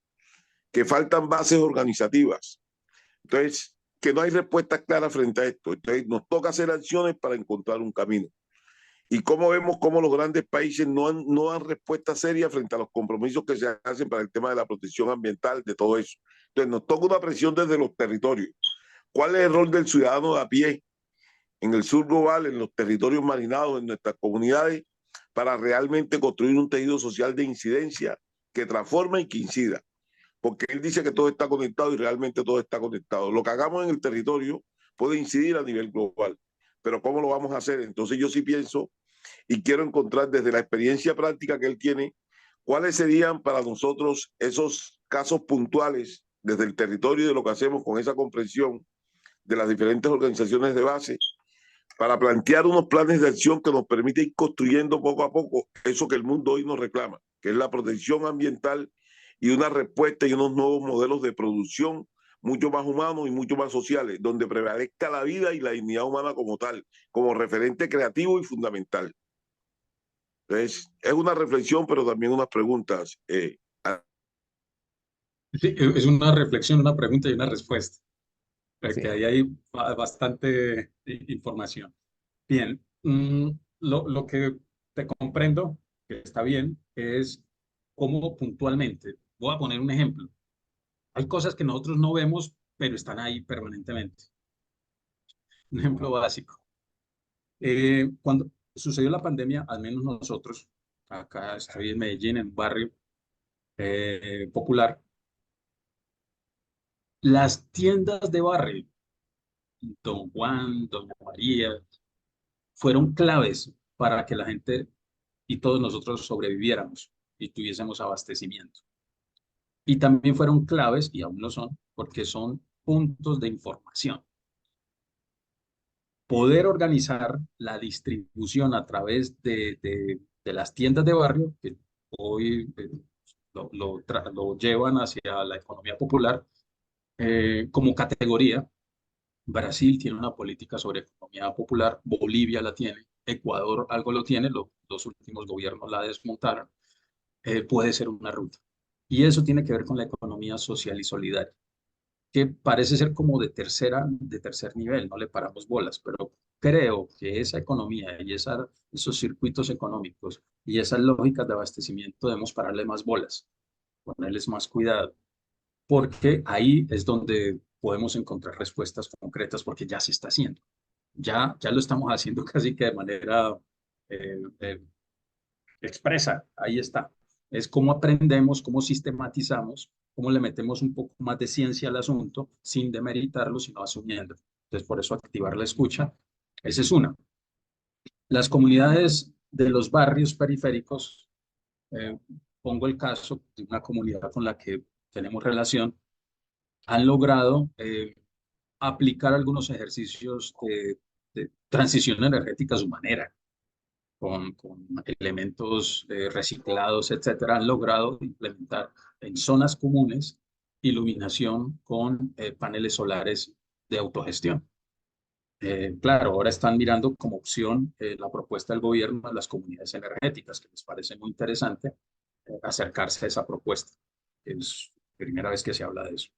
que faltan bases organizativas. Entonces, que no hay respuestas claras frente a esto. Entonces, nos toca hacer acciones para encontrar un camino. Y cómo vemos cómo los grandes países no dan respuesta seria frente a los compromisos que se hacen para el tema de la protección ambiental, de todo eso. Entonces, nos toca una presión desde los territorios. ¿Cuál es el rol del ciudadano de a pie en el sur global, en los territorios marginados, en nuestras comunidades, para realmente construir un tejido social de incidencia que transforma y que incida? Porque él dice que todo está conectado y realmente todo está conectado. Lo que hagamos en el territorio puede incidir a nivel global, pero ¿cómo lo vamos a hacer? Entonces yo sí pienso y quiero encontrar desde la experiencia práctica que él tiene, cuáles serían para nosotros esos casos puntuales desde el territorio y de lo que hacemos con esa comprensión de las diferentes organizaciones de base, para plantear unos planes de acción que nos permiten ir construyendo poco a poco eso que el mundo hoy nos reclama, que es la protección ambiental y una respuesta y unos nuevos modelos de producción mucho más humanos y mucho más sociales, donde prevalezca la vida y la dignidad humana como tal, como referente creativo y fundamental. Entonces, es una reflexión, pero también unas preguntas. Sí, es una reflexión, una pregunta y una respuesta, Sí. porque ahí hay bastante información. Bien, lo que te comprendo, que está bien, es cómo puntualmente, voy a poner un ejemplo, hay cosas que nosotros no vemos, pero están ahí permanentemente. Un ejemplo básico. Cuando sucedió la pandemia, al menos nosotros, acá estoy en Medellín, en un barrio popular, las tiendas de barrio, Don Juan, Doña María, fueron claves para que la gente y todos nosotros sobreviviéramos y tuviésemos abastecimiento. Y también fueron claves, y aún lo son, porque son puntos de información. Poder organizar la distribución a través de las tiendas de barrio, que hoy lo llevan hacia la economía popular, como categoría. Brasil tiene una política sobre economía popular, Bolivia la tiene, Ecuador algo lo tiene, los dos últimos gobiernos la desmontaron. Puede ser una ruta. Y eso tiene que ver con la economía social y solidaria, que parece ser como de tercer nivel, no le paramos bolas, pero creo que esa economía y esos circuitos económicos y esas lógicas de abastecimiento debemos pararle más bolas, ponerles más cuidado, porque ahí es donde podemos encontrar respuestas concretas, porque ya se está haciendo. Ya lo estamos haciendo casi que de manera eh, eh, expresa, ahí está. Es cómo aprendemos, cómo sistematizamos, cómo le metemos un poco más de ciencia al asunto, sin demeritarlo, sino asumiendo. Entonces, por eso activar la escucha, esa es una. Las comunidades de los barrios periféricos, eh, pongo el caso de una comunidad con la que tenemos relación, han logrado aplicar algunos ejercicios de transición energética a su manera, con elementos reciclados, etcétera, han logrado implementar en zonas comunes iluminación con paneles solares de autogestión. Claro, ahora están mirando como opción la propuesta del gobierno de las comunidades energéticas, que les parece muy interesante acercarse a esa propuesta. Es la primera vez que se habla de eso.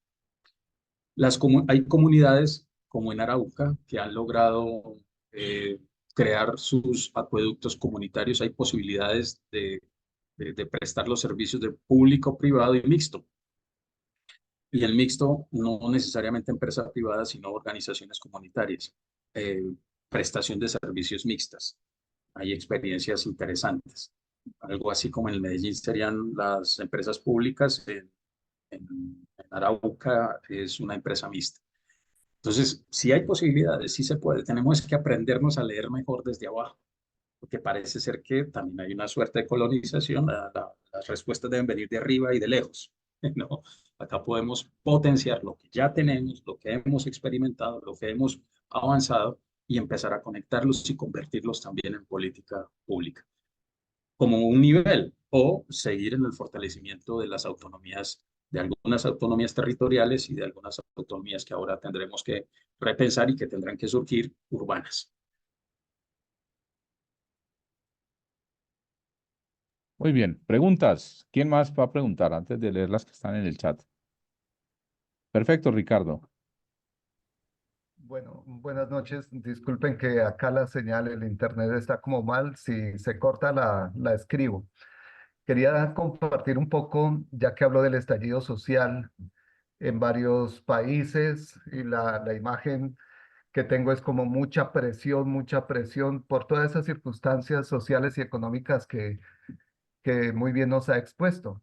Hay comunidades como en Arauca que han logrado eh, crear sus acueductos comunitarios. Hay posibilidades de prestar los servicios de público, privado y mixto. Y el mixto no necesariamente empresa privada, sino organizaciones comunitarias. Eh, Prestación de servicios mixtas. Hay experiencias interesantes. Algo así como en el Medellín serían las empresas públicas. En Arauca es una empresa mixta. Entonces, sí hay posibilidades, sí se puede. Tenemos que aprendernos a leer mejor desde abajo. porque parece ser que también hay una suerte de colonización, las respuestas deben venir de arriba y de lejos, ¿no? Acá podemos potenciar lo que ya tenemos, lo que hemos experimentado, lo que hemos avanzado y empezar a conectarlos y convertirlos también en política pública, como un nivel, o seguir en el fortalecimiento de las autonomías, de algunas autonomías territoriales y de algunas autonomías que ahora tendremos que repensar y que tendrán que surgir urbanas. Muy bien, preguntas. ¿Quién más va a preguntar antes de leer las que están en el chat? Perfecto, Ricardo. Bueno, buenas noches. Disculpen que acá la señal, el internet está como mal. Si se corta, la escribo. Quería compartir un poco, ya que hablo del estallido social en varios países y la imagen que tengo es como mucha presión por todas esas circunstancias sociales y económicas que muy bien nos ha expuesto.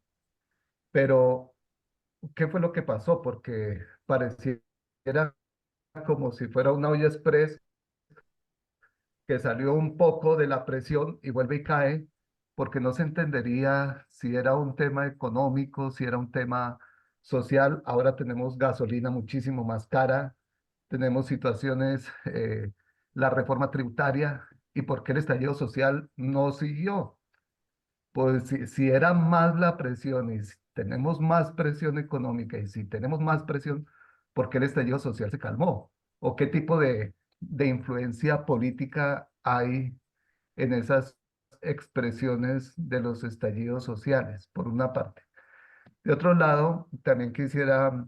Pero, ¿qué fue lo que pasó? Porque pareciera como si fuera una olla express que salió un poco de la presión y vuelve y cae, porque no se entendería si era un tema económico, si era un tema social. Ahora tenemos gasolina muchísimo más cara, tenemos situaciones, la reforma tributaria, y por qué el estallido social no siguió. Pues si era más la presión y si tenemos más presión económica y si tenemos más presión, ¿por qué el estallido social se calmó? ¿O qué tipo de influencia política hay en esas expresiones de los estallidos sociales, por una parte? De otro lado, también quisiera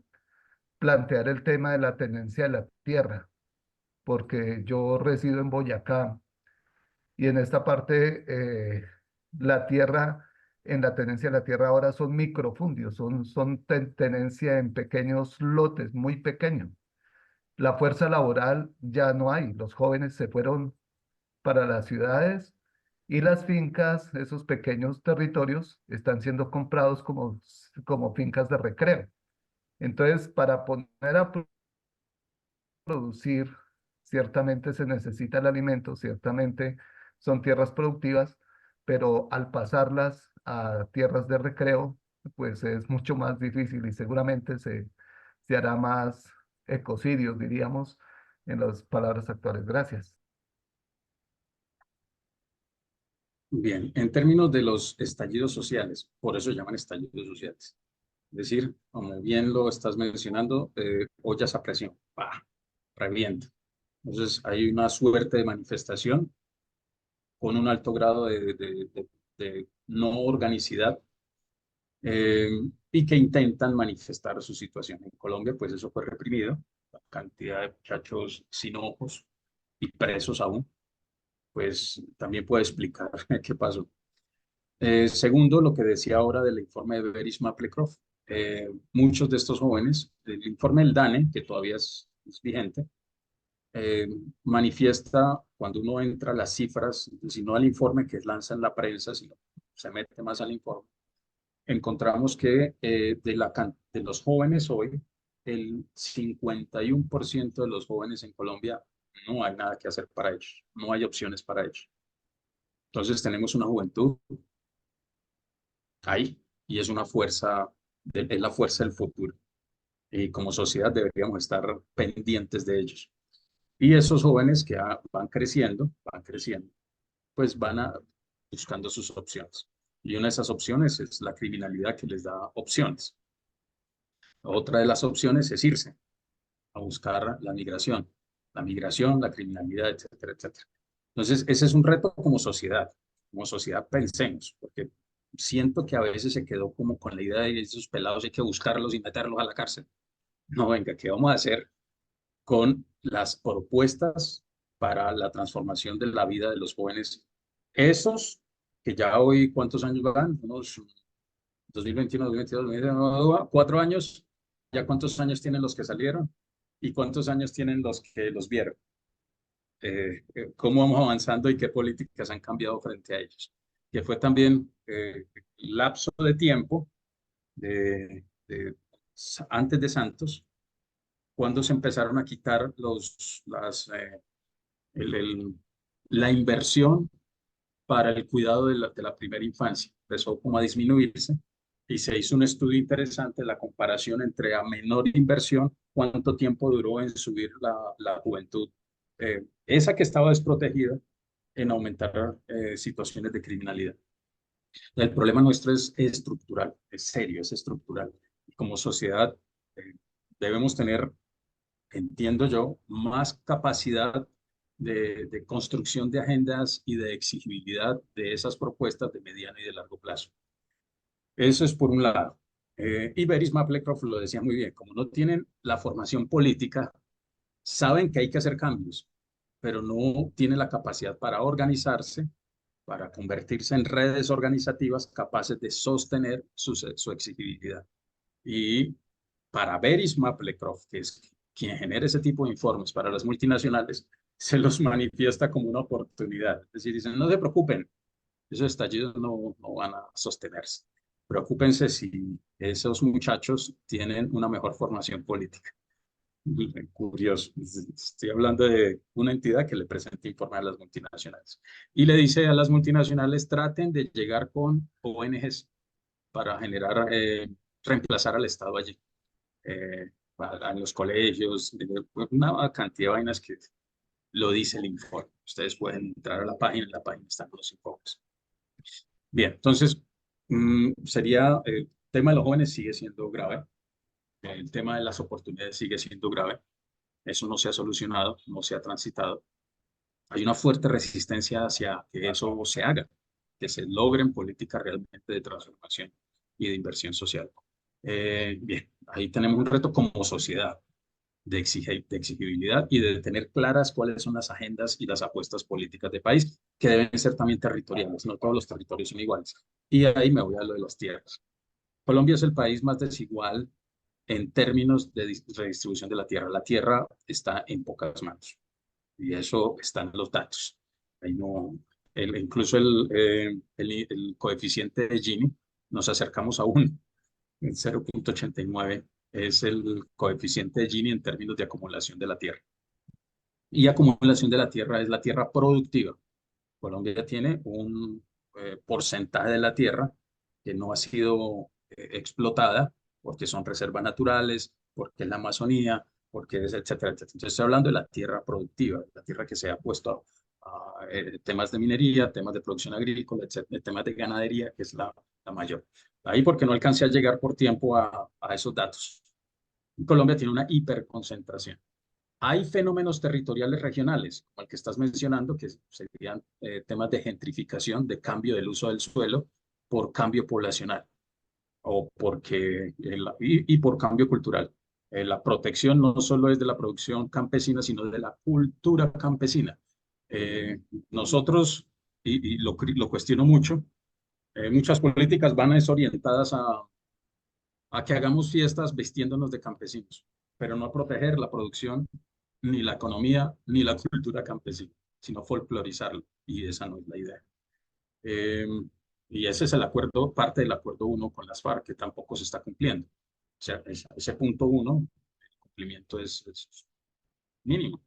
plantear el tema de la tenencia de la tierra, porque yo resido en Boyacá y en esta parte, la tierra, en la tenencia de la tierra ahora son microfundios, son tenencia en pequeños lotes, muy pequeños. La fuerza laboral ya no hay, los jóvenes se fueron para las ciudades y las fincas, esos pequeños territorios, están siendo comprados como fincas de recreo. Entonces, para poner a producir, ciertamente se necesita el alimento, ciertamente son tierras productivas, pero al pasarlas a tierras de recreo, pues es mucho más difícil y seguramente se hará más ecocidios, diríamos, en las palabras actuales. Gracias. Bien, en términos de los estallidos sociales, por eso se llaman estallidos sociales. Es decir, como bien lo estás mencionando, ollas a presión, ¡pah!, revienta. Entonces hay una suerte de manifestación con un alto grado de no organicidad, y que intentan manifestar su situación. En Colombia, pues eso fue reprimido, la cantidad de muchachos sin ojos y presos aún, pues también puede explicar qué pasó. Segundo, lo que decía ahora del informe de Beris Maplecroft, muchos de estos jóvenes, el informe del DANE, que todavía es vigente, manifiesta, cuando uno entra a las cifras, si no al informe que lanza en la prensa, sino se mete más al informe, encontramos que de los jóvenes hoy, el 51% de los jóvenes en Colombia no hay nada que hacer para ellos, no hay opciones para ellos. Entonces tenemos una juventud ahí y es una fuerza, es la fuerza del futuro. Y como sociedad deberíamos estar pendientes de ellos. Y esos jóvenes que van creciendo, pues buscando sus opciones. Y una de esas opciones es la criminalidad que les da opciones. Otra de las opciones es irse a buscar la migración, la criminalidad, etcétera, etcétera. Entonces, ese es un reto como sociedad pensemos, porque siento que a veces se quedó como con la idea de esos pelados hay que buscarlos y meterlos a la cárcel. No, venga, ¿qué vamos a hacer con las propuestas para la transformación de la vida de los jóvenes? Esos que ya hoy, ¿cuántos años van? Unos 2021, 2022, 2022, 4 años. ¿Ya cuántos años tienen los que salieron? ¿Y cuántos años tienen los que los vieron? ¿Cómo vamos avanzando y qué políticas han cambiado frente a ellos? Que fue también lapso de tiempo antes de Santos, cuando se empezaron a quitar la inversión para el cuidado de la primera infancia. Empezó como a disminuirse y se hizo un estudio interesante, la comparación entre a menor inversión, cuánto tiempo duró en subir la juventud, esa que estaba desprotegida, en aumentar situaciones de criminalidad. El problema nuestro es estructural, es serio, es estructural. Y como sociedad eh, debemos tener, entiendo yo, más capacidad de construcción de agendas y de exigibilidad de esas propuestas de mediano y de largo plazo. Eso es por un lado. Y Beris Maplecroft lo decía muy bien, como no tienen la formación política, saben que hay que hacer cambios, pero no tienen la capacidad para organizarse, para convertirse en redes organizativas capaces de sostener su exigibilidad. Y para Beris Maplecroft, que es quien genera ese tipo de informes para las multinacionales, se los manifiesta como una oportunidad. Es decir, dicen, no se preocupen, esos estallidos no van a sostenerse. Preocúpense si esos muchachos tienen una mejor formación política. Curioso. Estoy hablando de una entidad que le presenta informe a las multinacionales. Y le dice a las multinacionales, traten de llegar con ONGs para generar, reemplazar al Estado allí. En los colegios, una cantidad de vainas que lo dice el informe. Ustedes pueden entrar a la página, en la página están los informes. Bien, entonces, sería, el tema de los jóvenes sigue siendo grave, el tema de las oportunidades sigue siendo grave, eso no se ha solucionado, no se ha transitado. Hay una fuerte resistencia hacia que eso se haga, que se logren políticas realmente de transformación y de inversión social. Bien, ahí tenemos un reto como sociedad de exigibilidad y de tener claras cuáles son las agendas y las apuestas políticas de país, que deben ser también territoriales, no todos los territorios son iguales. Y ahí me voy a lo de las tierras. Colombia es el país más desigual en términos de redistribución de la tierra. La tierra está en pocas manos y eso está en los datos. Ahí no, incluso el coeficiente de Gini, nos acercamos a 1, en 0,89 es el coeficiente de Gini en términos de acumulación de la tierra. Y acumulación de la tierra es la tierra productiva. Colombia tiene un porcentaje de la tierra que no ha sido explotada porque son reservas naturales, porque es la Amazonía, porque es etcétera, etcétera. Entonces estoy hablando de la tierra productiva, la tierra que se ha puesto a temas de minería, temas de producción agrícola, etcétera, temas de ganadería, que es la mayor. Ahí porque no alcancé a llegar por tiempo a esos datos. Colombia tiene una hiperconcentración. Hay fenómenos territoriales regionales, como el que estás mencionando, que serían temas de gentrificación, de cambio del uso del suelo por cambio poblacional o porque, y por cambio cultural. La protección no solo es de la producción campesina, sino de la cultura campesina. Nosotros, y lo cuestiono mucho, muchas políticas van desorientadas a que hagamos fiestas vistiéndonos de campesinos, pero no a proteger la producción, ni la economía, ni la cultura campesina, sino folclorizarla, y esa no es la idea. Eh, y ese es el acuerdo, parte del acuerdo 1 con las FARC, que tampoco se está cumpliendo. O sea, ese punto 1, el cumplimiento es mínimo,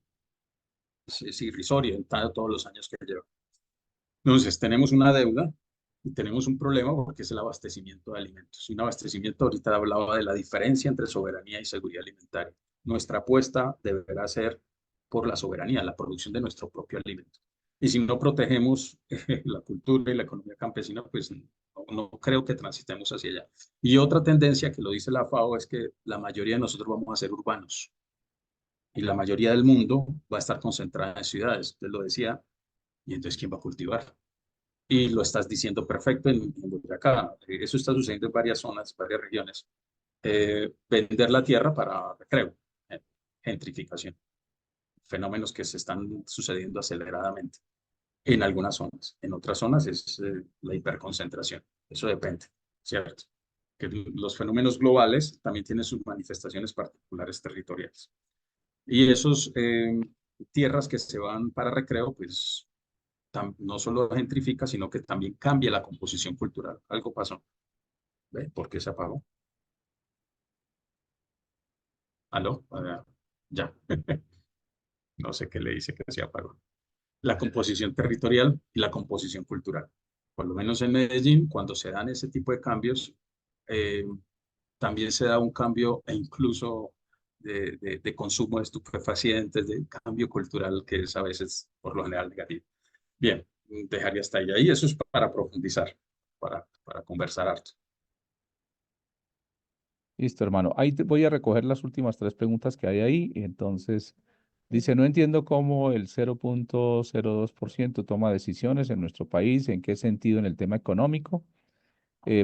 es irrisorio en todos los años que lleva. Entonces, tenemos una deuda y tenemos un problema porque es el abastecimiento de alimentos. Un abastecimiento, ahorita hablaba de la diferencia entre soberanía y seguridad alimentaria. Nuestra apuesta deberá ser por la soberanía, la producción de nuestro propio alimento. Y si no protegemos la cultura y la economía campesina, pues no creo que transitemos hacia allá. Y otra tendencia que lo dice la FAO es que la mayoría de nosotros vamos a ser urbanos y la mayoría del mundo va a estar concentrada en ciudades. Usted lo decía, y entonces ¿quién va a cultivar? Y lo estás diciendo perfecto en Boyacá. Eso está sucediendo en varias zonas, varias regiones. Vender la tierra para recreo, gentrificación, fenómenos que se están sucediendo aceleradamente en algunas zonas. En otras zonas es la hiperconcentración. Eso depende, ¿cierto? Que los fenómenos globales también tienen sus manifestaciones particulares territoriales. Y esos tierras que se van para recreo, pues no solo gentrifica, sino que también cambia la composición cultural. Algo pasó. ¿Ve? ¿Por qué se apagó? ¿Aló? Ya. No sé qué le dice que se apagó. la composición territorial y la composición cultural. Por lo menos en Medellín, cuando se dan ese tipo de cambios, también se da un cambio e incluso de consumo de estupefacientes, de cambio cultural que es a veces por lo general negativo. Bien, dejaría hasta ahí. Eso es para profundizar, para conversar harto. Listo, hermano. Ahí voy a recoger las últimas tres preguntas que hay ahí. Entonces, dice, no entiendo cómo el 0,02% toma decisiones en nuestro país, en qué sentido en el tema económico.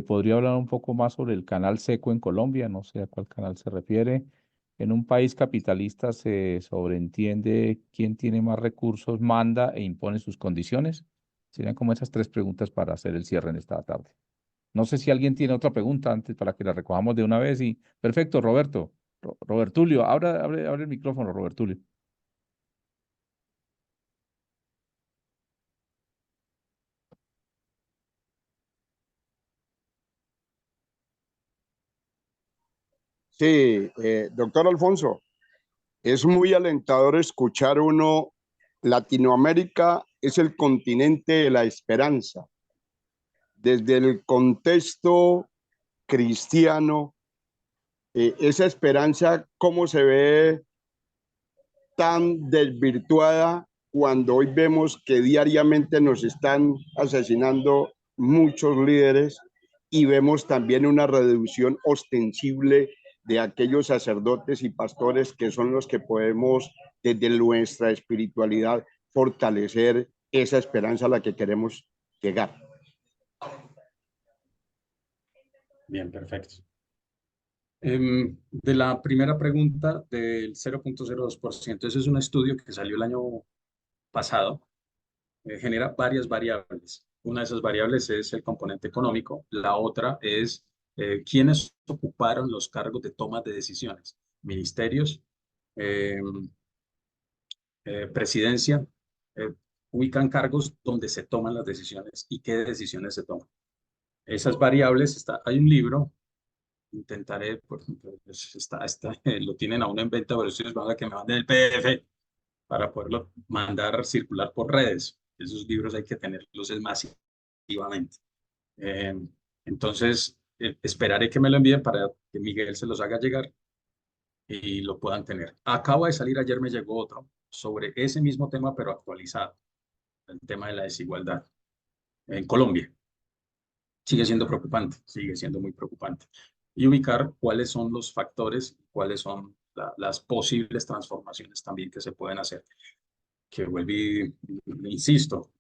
¿Podría hablar un poco más sobre el canal seco en Colombia? No sé a cuál canal se refiere. En un país capitalista se sobreentiende quién tiene más recursos, manda e impone sus condiciones. Serían como esas tres preguntas para hacer el cierre en esta tarde. No sé si alguien tiene otra pregunta antes para que la recojamos de una vez. Y perfecto, Roberto. Robertulio, abre el micrófono, Robertulio. Sí, doctor Alfonso, es muy alentador escuchar uno, Latinoamérica es el continente de la esperanza. Desde el contexto cristiano, esa esperanza, ¿cómo se ve tan desvirtuada cuando hoy vemos que diariamente nos están asesinando muchos líderes y vemos también una reducción ostensible de aquellos sacerdotes y pastores que son los que podemos desde nuestra espiritualidad fortalecer esa esperanza a la que queremos llegar? Bien, perfecto. De la primera pregunta del 0,02%, ese es un estudio que salió el año pasado, genera varias variables. Una de esas variables es el componente económico, la otra es quiénes ocuparon los cargos de toma de decisiones, ministerios, eh, presidencia, ubican cargos donde se toman las decisiones y qué decisiones se toman. Esas variables, hay un libro. Intentaré, por ejemplo, lo tienen aún en venta, pero ustedes van a que me manden el PDF para poderlo mandar circular por redes. Esos libros hay que tenerlos masivamente. Entonces, esperaré que me lo envíen para que Miguel se los haga llegar y lo puedan tener. Acaba de salir, ayer me llegó otro sobre ese mismo tema, pero actualizado, el tema de la desigualdad en Colombia. Sigue siendo preocupante, sigue siendo muy preocupante. Y ubicar cuáles son los factores, cuáles son las posibles transformaciones también que se pueden hacer. Que vuelvo, insisto,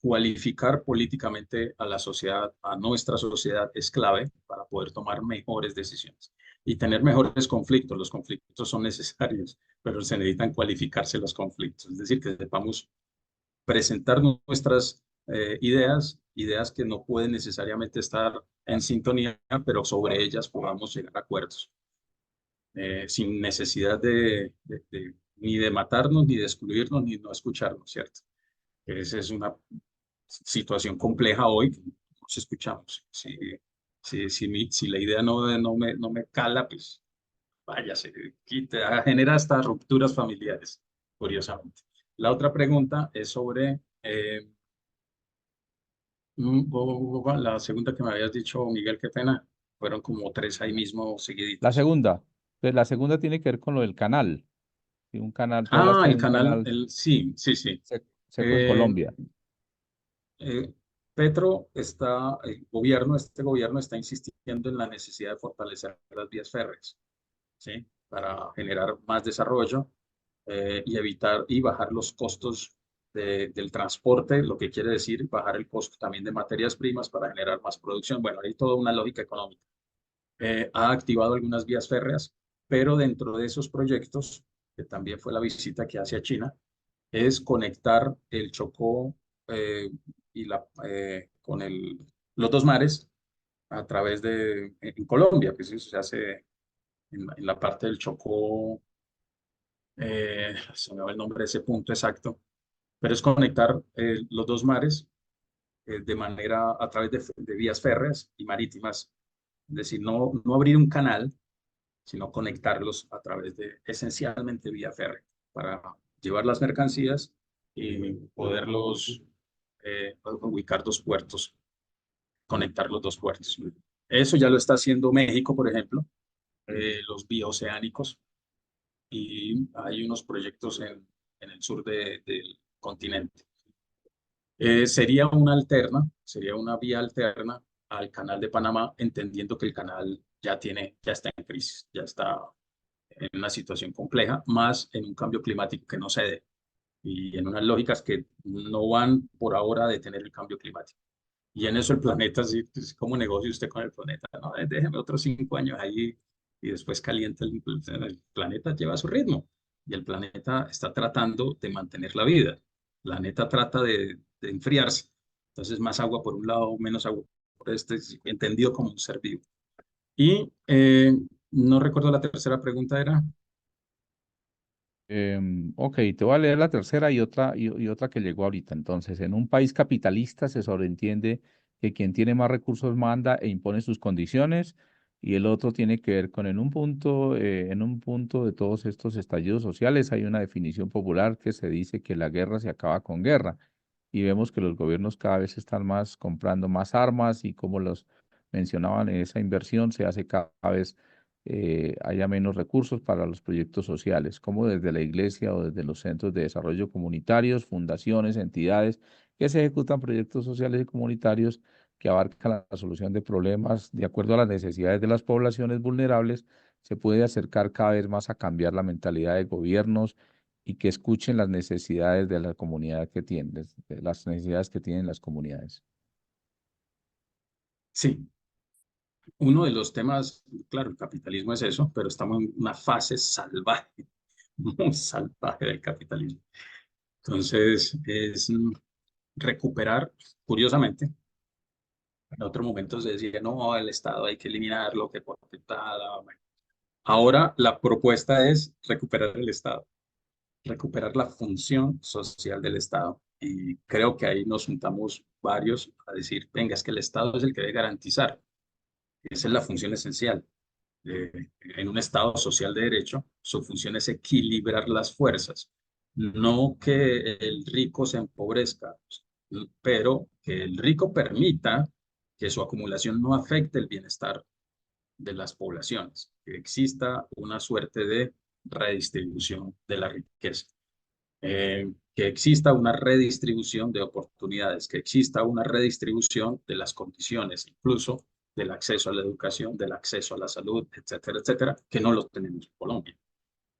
cualificar políticamente a la sociedad, a nuestra sociedad, es clave para poder tomar mejores decisiones y tener mejores conflictos. Los conflictos son necesarios, pero se necesitan cualificarse los conflictos. Es decir, que sepamos presentar nuestras ideas que no pueden necesariamente estar en sintonía, pero sobre ellas podamos llegar a acuerdos, sin necesidad ni de matarnos, ni de excluirnos, ni no escucharnos, ¿cierto? Esa es una situación compleja hoy que nos escuchamos. Si la idea no me cala, pues vaya, se quita, genera hasta rupturas familiares, curiosamente. La otra pregunta es sobre la segunda que me habías dicho, Miguel, qué pena. Fueron como tres ahí mismo La seguiditos. segunda. Pues la segunda tiene que ver con lo del canal. Si un canal, tú Ah, hablaste de el un canal, canal sí, sí, sí. seco en Eh, Colombia. Petro está, este gobierno está insistiendo en la necesidad de fortalecer las vías férreas, ¿sí? Para generar más desarrollo y evitar y bajar los costos del transporte, lo que quiere decir bajar el costo también de materias primas para generar más producción. Bueno, hay toda una lógica económica. Ha activado algunas vías férreas, pero dentro de esos proyectos, que también fue la visita que hace a China, es conectar el Chocó con los dos mares a través en Colombia, que eso se hace en la parte del Chocó, se me va el nombre de ese punto exacto, pero es conectar los dos mares a través de vías férreas y marítimas, es decir, no abrir un canal, sino conectarlos a través de esencialmente vía férrea para llevar las mercancías y poderlos ubicar dos puertos, conectar los dos puertos. Eso ya lo está haciendo México, por ejemplo, los bioceánicos, y hay unos proyectos en el sur del continente. Sería una vía alterna al canal de Panamá, entendiendo que el canal ya está en crisis, ya está en una situación compleja, más en un cambio climático que no cede y en unas lógicas que no van por ahora a detener el cambio climático. Y en eso el planeta, sí, pues, ¿cómo negocia usted con el planeta? No, déjeme otros 5 años ahí y después calienta el planeta, lleva su ritmo. Y el planeta está tratando de mantener la vida. El planeta trata de enfriarse. Entonces, más agua por un lado, menos agua por este, entendido como un ser vivo. Y no recuerdo la tercera pregunta, era. Ok, te voy a leer la tercera y otra que llegó ahorita. Entonces, en un país capitalista se sobreentiende que quien tiene más recursos manda e impone sus condiciones, y el otro tiene que ver con en un punto de todos estos estallidos sociales hay una definición popular que se dice que la guerra se acaba con guerra, y vemos que los gobiernos cada vez están más comprando más armas, y como los mencionaban, esa inversión se hace cada vez haya menos recursos para los proyectos sociales, como desde la iglesia o desde los centros de desarrollo comunitarios, fundaciones, entidades que se ejecutan proyectos sociales y comunitarios que abarcan la solución de problemas de acuerdo a las necesidades de las poblaciones vulnerables. Se puede acercar cada vez más a cambiar la mentalidad de gobiernos y que escuchen las necesidades de la comunidad que tienen, de las necesidades que tienen las comunidades. Sí, uno de los temas, claro, el capitalismo es eso, pero estamos en una fase salvaje, muy salvaje del capitalismo. Entonces, es recuperar, curiosamente, en otro momento se decía, no, el Estado hay que eliminarlo, que porque tal. Bueno. Ahora la propuesta es recuperar el Estado, recuperar la función social del Estado. Y creo que ahí nos juntamos varios a decir, venga, es que el Estado es el que debe garantizar. Esa es la función esencial. En un Estado social de derecho, su función es equilibrar las fuerzas, no que el rico se empobrezca, pero que el rico permita que su acumulación no afecte el bienestar de las poblaciones, que exista una suerte de redistribución de la riqueza, que exista una redistribución de oportunidades, que exista una redistribución de las condiciones, incluso del acceso a la educación, del acceso a la salud, etcétera, etcétera, que no lo tenemos en Colombia.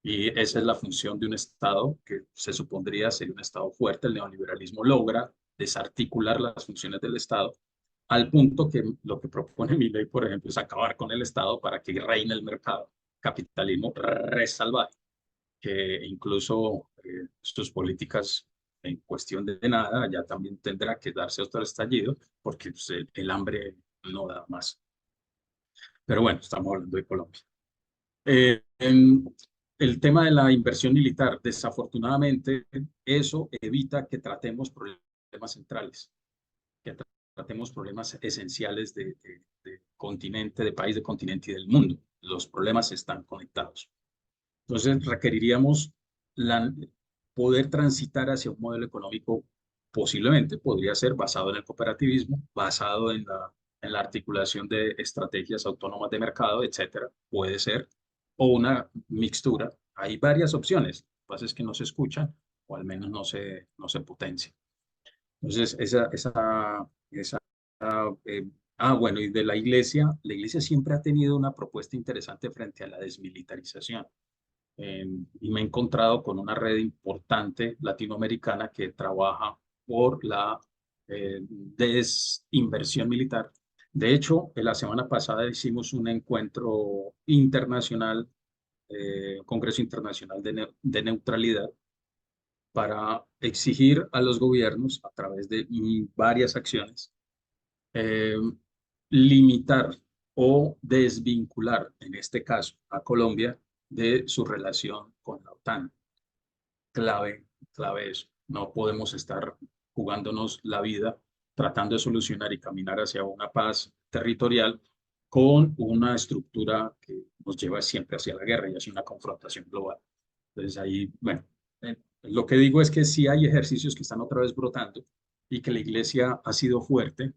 Y esa es la función de un Estado que se supondría ser un Estado fuerte. El neoliberalismo logra desarticular las funciones del Estado al punto que lo que propone mi ley, por ejemplo, es acabar con el Estado para que reine el mercado. Capitalismo salvaje, que incluso sus políticas en cuestión de nada ya también tendrá que darse otro estallido porque pues, el hambre no da más. Pero bueno, estamos hablando de Colombia. El tema de la inversión militar, desafortunadamente, eso evita que tratemos problemas centrales, que tratemos problemas esenciales de continente, de país, de continente y del mundo. Los problemas están conectados. Entonces, requeriríamos poder transitar hacia un modelo económico, posiblemente podría ser basado en el cooperativismo, basado en la articulación de estrategias autónomas de mercado, etcétera, puede ser, o una mixtura. Hay varias opciones, lo que pasa es que no se escuchan o al menos no se potencian. Entonces, bueno, y de la iglesia siempre ha tenido una propuesta interesante frente a la desmilitarización. Y me he encontrado con una red importante latinoamericana que trabaja por la desinversión militar. De hecho, la semana pasada hicimos un encuentro internacional, Congreso Internacional de Neutralidad, para exigir a los gobiernos, a través de varias acciones, eh, limitar o desvincular, en este caso, a Colombia de su relación con la OTAN. Clave eso. No podemos estar jugándonos la vida tratando de solucionar y caminar hacia una paz territorial con una estructura que nos lleva siempre hacia la guerra y hacia una confrontación global. Entonces ahí, bueno, Lo que digo es que sí hay ejercicios que están otra vez brotando y que la iglesia ha sido fuerte,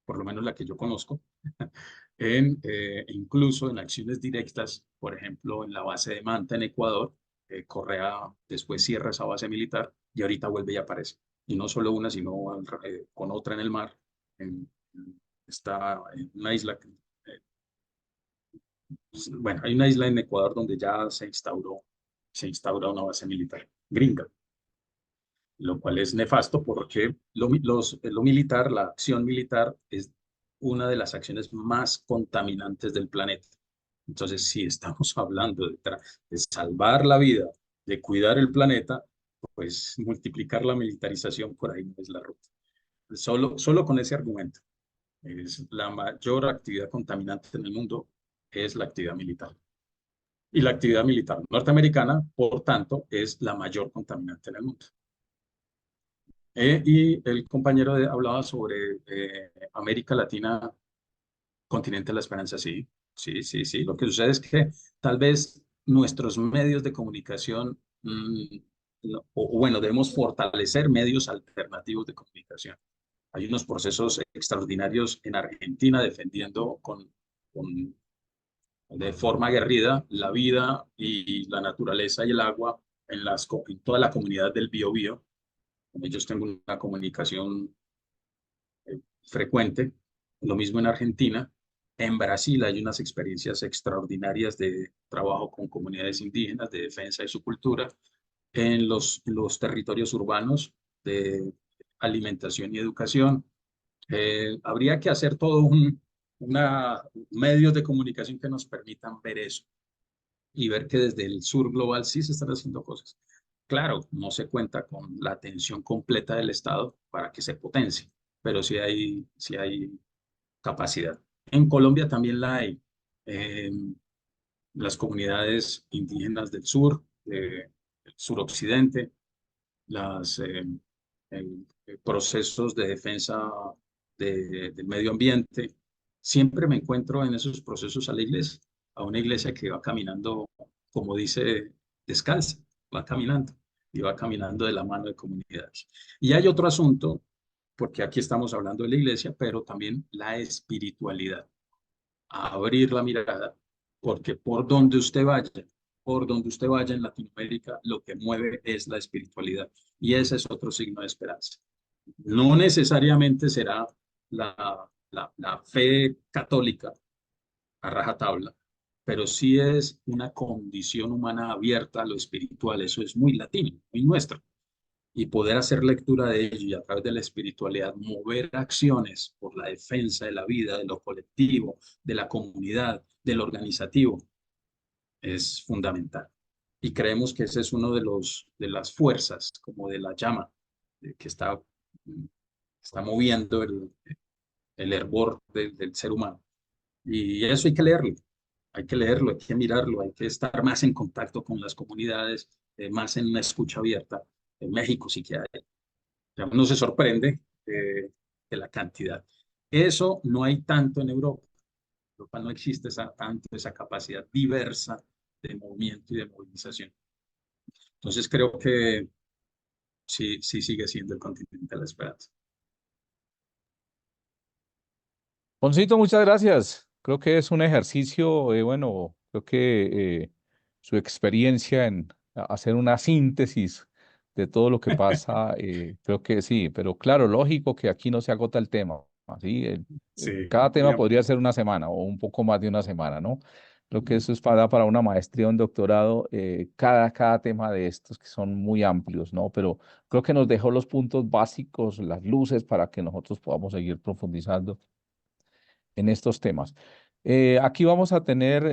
por lo menos la que yo conozco, incluso en acciones directas, por ejemplo, en la base de Manta en Ecuador. Correa después cierra esa base militar y ahorita vuelve y aparece. Y no solo una, sino con otra en el mar. Está en una isla, bueno, hay una isla en Ecuador donde ya se instaura una base militar gringa, lo cual es nefasto porque lo militar, la acción militar, es una de las acciones más contaminantes del planeta. Entonces, si estamos hablando de salvar la vida, de cuidar el planeta, pues multiplicar la militarización por ahí no es la ruta. Solo con ese argumento, es la mayor actividad contaminante en el mundo es la actividad militar. Y la actividad militar norteamericana, por tanto, es la mayor contaminante en el mundo. Y el compañero hablaba sobre América Latina, continente de la esperanza, sí, sí, sí, sí. Lo que sucede es que tal vez nuestros medios de comunicación, o bueno, debemos fortalecer medios alternativos de comunicación. Hay unos procesos extraordinarios en Argentina defendiendo de forma aguerrida la vida y la naturaleza y el agua en toda la comunidad del Biobío. Con ellos tengo una comunicación frecuente. Lo mismo en Argentina. En Brasil hay unas experiencias extraordinarias de trabajo con comunidades indígenas, de defensa de su cultura. En los territorios urbanos de alimentación y educación. Habría que hacer todo medios de comunicación que nos permitan ver eso y ver que desde el sur global sí se están haciendo cosas. Claro, no se cuenta con la atención completa del Estado para que se potencie, pero sí hay capacidad. En Colombia también la hay. Las comunidades indígenas del sur, del suroccidente, procesos de defensa del medio ambiente. Siempre me encuentro en esos procesos a una iglesia que va caminando, como dice, descalza, va caminando y va caminando de la mano de comunidades. Y hay otro asunto, porque aquí estamos hablando de la iglesia, pero también la espiritualidad. Abrir la mirada, porque por donde usted vaya en Latinoamérica, lo que mueve es la espiritualidad. Y ese es otro signo de esperanza. No necesariamente será la fe católica a rajatabla, pero sí es una condición humana abierta a lo espiritual. Eso es muy latino, muy nuestro. Y poder hacer lectura de ello y a través de la espiritualidad mover acciones por la defensa de la vida, de lo colectivo, de la comunidad, del organizativo, es fundamental. Y creemos que ese es uno de las fuerzas, como de la llama, que está moviendo el hervor del ser humano. Y eso hay que leerlo, hay que leerlo, hay que mirarlo, hay que estar más en contacto con las comunidades, más en una escucha abierta. En México sí que hay. Ya uno se sorprende de la cantidad. Eso no hay tanto en Europa. En Europa no existe tanto esa capacidad diversa de movimiento y de movilización. Entonces creo que sí sigue siendo el continente de la esperanza. Juancito, muchas gracias. Creo que es un ejercicio, bueno, creo que su experiencia en hacer una síntesis de todo lo que pasa, creo que sí, pero claro, lógico que aquí no se agota el tema, ¿sí? Sí, Cada muy tema podría ser una semana o un poco más de una semana, ¿no? Creo que eso es para una maestría, un doctorado, cada tema de estos que son muy amplios, ¿no? Pero creo que nos dejó los puntos básicos, las luces para que nosotros podamos seguir profundizando en estos temas. Aquí vamos a tener,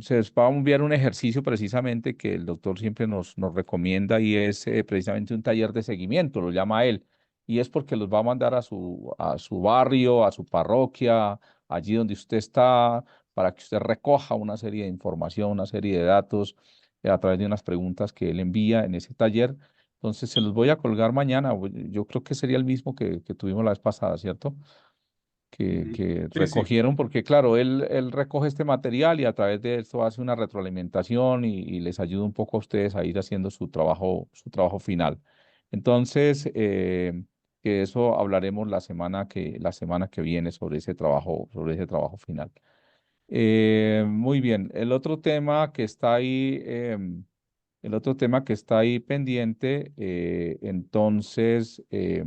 se les va a enviar un ejercicio precisamente que el doctor siempre nos recomienda y es precisamente un taller de seguimiento, lo llama él, y es porque los va a mandar a su barrio, a su parroquia, allí donde usted está, para que usted recoja una serie de información, una serie de datos a través de unas preguntas que él envía en ese taller. Entonces se los voy a colgar mañana, yo creo que sería el mismo que tuvimos la vez pasada, ¿cierto? Sí, sí. recogieron, porque claro, él recoge este material y a través de esto hace una retroalimentación y les ayuda un poco a ustedes a ir haciendo su trabajo final. Entonces, que eso hablaremos la semana que viene sobre ese trabajo final. Muy bien, el otro tema que está ahí pendiente, entonces, eh,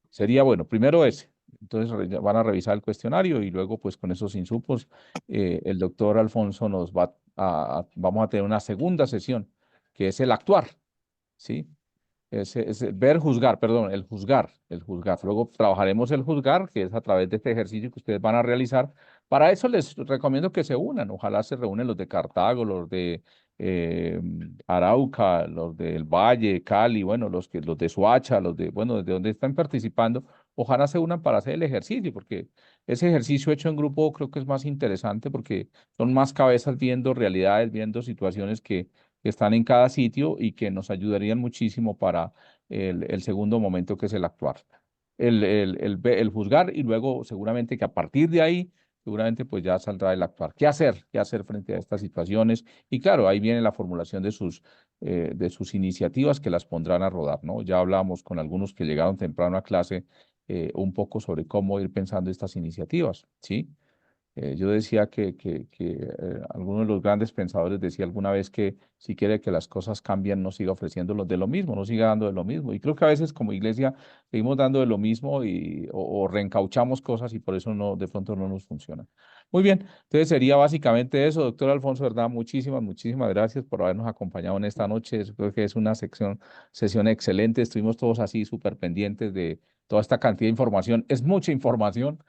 sería, bueno, primero ese. Entonces van a revisar el cuestionario y luego, pues con esos insumos, el doctor Alfonso vamos a tener una segunda sesión, que es el actuar, ¿sí? Es juzgar, perdón, el juzgar. Luego trabajaremos el juzgar, que es a través de este ejercicio que ustedes van a realizar. Para eso les recomiendo que se unan. Ojalá se reúnen los de Cartago, los de eh, Arauca, los del Valle, Cali, bueno, los de Soacha, bueno, de donde están participando. Ojalá se unan para hacer el ejercicio, porque ese ejercicio hecho en grupo creo que es más interesante porque son más cabezas viendo realidades, viendo situaciones que están en cada sitio y que nos ayudarían muchísimo para el segundo momento, que es el actuar, el juzgar, y luego seguramente que a partir de ahí, seguramente pues ya saldrá el actuar. Qué hacer frente a estas situaciones? Y claro, ahí viene la formulación de sus iniciativas que las pondrán a rodar, ¿no? Ya hablamos con algunos que llegaron temprano a clase un poco sobre cómo ir pensando estas iniciativas, ¿sí? Yo decía que alguno de los grandes pensadores decía alguna vez que si quiere que las cosas cambien, no siga ofreciéndolos de lo mismo, no siga dando de lo mismo. Y creo que a veces como iglesia seguimos dando de lo mismo o reencauchamos cosas y por eso no, de pronto no nos funciona. Muy bien, entonces sería básicamente eso, doctor Alfonso, ¿verdad? Muchísimas gracias por habernos acompañado en esta noche. Creo que es una sesión excelente. Estuvimos todos así súper pendientes de toda esta cantidad de información. Es mucha información.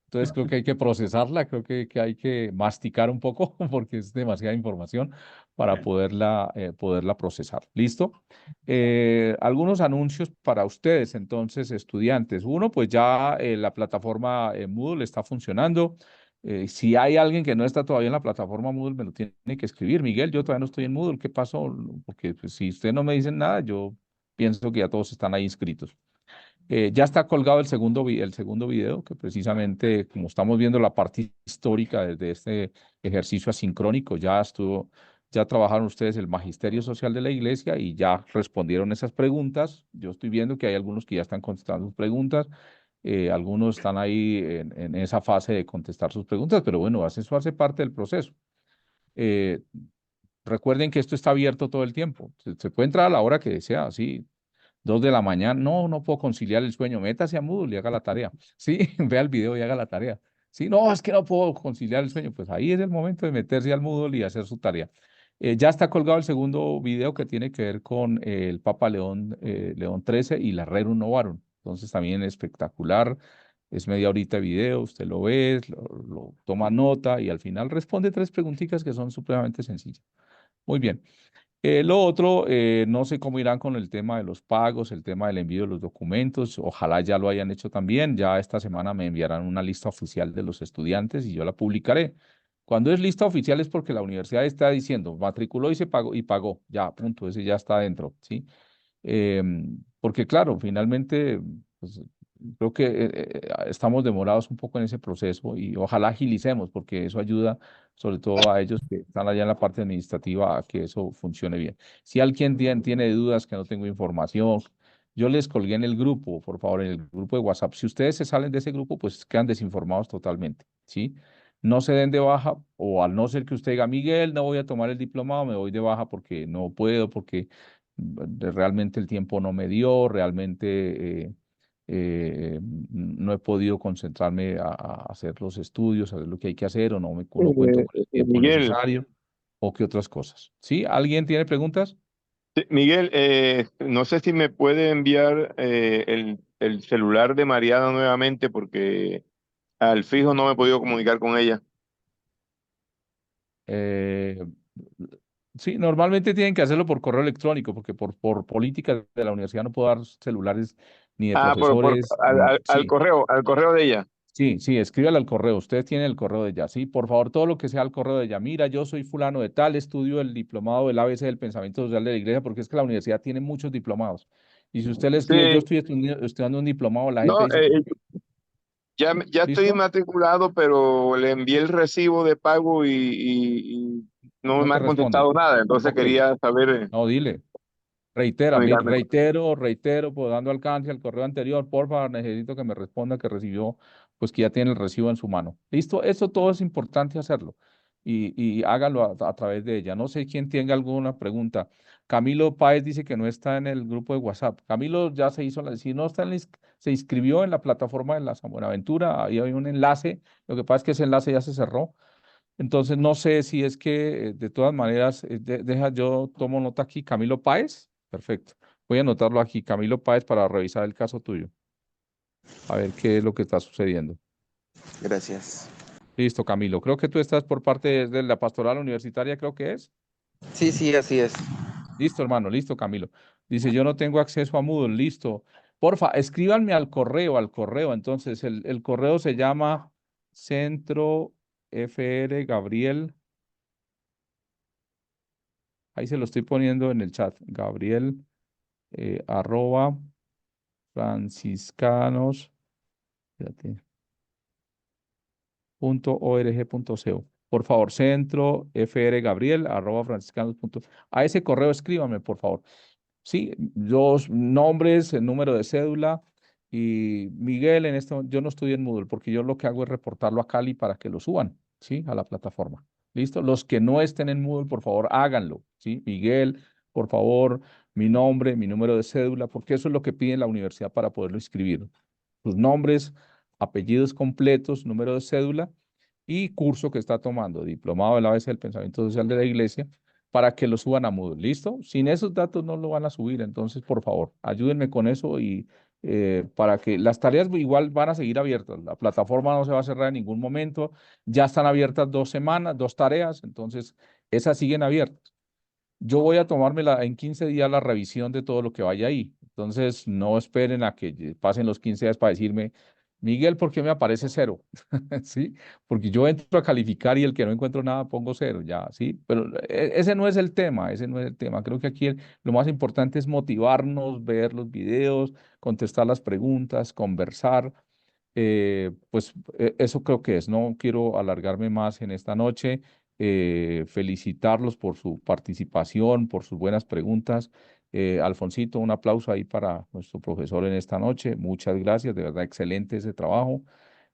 Entonces creo que hay que procesarla, creo que hay que masticar un poco porque es demasiada información para Bien. poderla procesar. ¿Listo? Algunos anuncios para ustedes, entonces, estudiantes. Uno, pues ya la plataforma Moodle está funcionando. Si hay alguien que no está todavía en la plataforma Moodle, me lo tiene que escribir. Miguel, yo todavía no estoy en Moodle. ¿Qué pasó? Porque pues, si ustedes no me dicen nada, yo pienso que ya todos están ahí inscritos. Ya está colgado el segundo video, que precisamente, como estamos viendo la parte histórica desde este ejercicio asincrónico, ya trabajaron ustedes el magisterio social de la iglesia y ya respondieron esas preguntas. Yo estoy viendo que hay algunos que ya están contestando sus preguntas, algunos están ahí en esa fase de contestar sus preguntas, pero bueno, eso hace parte del proceso. Eh, Recuerden que esto está abierto todo el tiempo. Se puede entrar a la hora que desea, sí, 2 de la mañana, no puedo conciliar el sueño, métase a Moodle y haga la tarea. Sí, vea el video y haga la tarea. Sí, no, es que no puedo conciliar el sueño. Pues ahí es el momento de meterse al Moodle y hacer su tarea. Ya está colgado el segundo video que tiene que ver con el Papa León XIII y la Rerum Novarum. Entonces también espectacular. Es media horita de video, usted lo ve, lo toma nota y al final responde 3 preguntitas que son supremamente sencillas. Muy bien. Lo otro, no sé cómo irán con el tema de los pagos, el tema del envío de los documentos. Ojalá ya lo hayan hecho también. Ya esta semana me enviarán una lista oficial de los estudiantes y yo la publicaré. Cuando es lista oficial es porque la universidad está diciendo, matriculó y se pagó y pagó. Ya, punto, ese ya está dentro, ¿sí? Porque claro, finalmente, pues, creo que estamos demorados un poco en ese proceso y ojalá agilicemos porque eso ayuda sobre todo a ellos que están allá en la parte administrativa a que eso funcione bien. Si alguien tiene dudas, que no tengo información, yo les colgué en el grupo, por favor, en el grupo de WhatsApp. Si ustedes se salen de ese grupo, pues quedan desinformados totalmente, ¿sí? No se den de baja o al no ser que usted diga, Miguel, no voy a tomar el diplomado, me voy de baja porque no puedo, porque realmente el tiempo no me dio, realmente no he podido concentrarme a hacer los estudios, a ver lo que hay que hacer, o no cuento con el tiempo Miguel, necesario, o qué otras cosas. ¿Sí? ¿Alguien tiene preguntas? sí, Miguel, no sé si me puede enviar el celular de Mariana nuevamente porque al fijo no me he podido comunicar con ella. Eh, sí, normalmente tienen que hacerlo por correo electrónico, porque por política de la universidad no puedo dar celulares ni de Ah, profesores. Sí. al correo de ella. Sí, sí, escríbale al correo. Ustedes tienen el correo de ella. Sí, por favor, todo lo que sea al correo de ella. Mira, yo soy fulano de tal, estudio el diplomado del ABC del pensamiento social de la iglesia, porque es que la universidad tiene muchos diplomados Y si usted le escribe, yo Sí, estoy estudiando un diplomado, la gente no, dice que ya estoy listo, matriculado, pero le envié el recibo de pago y no no me te ha responde. contestado nada. Entonces Ok, quería saber, no, dile. Reitera, comunicarme con él. reitero, pues dando alcance al correo anterior, por favor, necesito que me responda que recibió, pues que ya tiene el recibo en su mano. ¿Listo? Eso todo es importante hacerlo y hágalo a través de ella. No sé quién tenga alguna pregunta. Camilo Páez dice que no está en el grupo de WhatsApp. Camilo ya se hizo, si no está se inscribió en la plataforma de la San Buenaventura, ahí hay un enlace, lo que pasa es que ese enlace ya se cerró. Entonces no sé si es que de todas maneras, deja, yo tomo nota aquí, Camilo Páez, perfecto. Voy a anotarlo aquí, Camilo Páez, para revisar el caso tuyo, a ver qué es lo que está sucediendo. Gracias. Listo, Camilo. Creo que tú estás por parte de la pastoral universitaria, creo que es. Sí, sí, así es. Listo, hermano, listo, Camilo. Dice, yo no tengo acceso a Moodle, listo. Porfa, escríbanme al correo, al correo. Entonces, el correo se llama Centro FR Gabriel. Ahí se lo estoy poniendo en el chat. Gabriel, arroba franciscanos, espérate, .org.co. Por favor, centro frgabriel arroba franciscanos. A ese correo escríbame, por favor. Sí, los nombres, el número de cédula y Miguel, yo no estoy en Moodle porque yo lo que hago es reportarlo a Cali para que lo suban, ¿sí? A la plataforma. ¿Listo? Los que no estén en Moodle, por favor, háganlo, ¿sí? Miguel, por favor, mi nombre, mi número de cédula, porque eso es lo que pide la universidad para poderlo inscribir. Sus nombres, apellidos completos, número de cédula y curso que está tomando, diplomado del ABC del Pensamiento Social de la Iglesia, para que lo suban a Moodle. ¿Listo? Sin esos datos no lo van a subir, entonces, por favor, ayúdenme con eso y para que las tareas igual van a seguir abiertas. La plataforma no se va a cerrar en ningún momento. Ya están abiertas 2 semanas, 2 tareas, entonces esas siguen abiertas. Yo voy a tomarme en 15 días la revisión de todo lo que vaya ahí. Entonces, no esperen a que pasen los 15 días para decirme, Miguel, ¿por qué me aparece cero? ¿Sí? Porque yo entro a calificar y el que no encuentro nada pongo cero, ya, ¿sí? Pero ese no es el tema, ese no es el tema. Creo que aquí lo más importante es motivarnos, ver los videos, contestar las preguntas, conversar. Pues eso creo que es. No quiero alargarme más en esta noche. Felicitarlos por su participación, por sus buenas preguntas. Alfonsito, un aplauso ahí para nuestro profesor en esta noche. Muchas gracias, de verdad, excelente ese trabajo.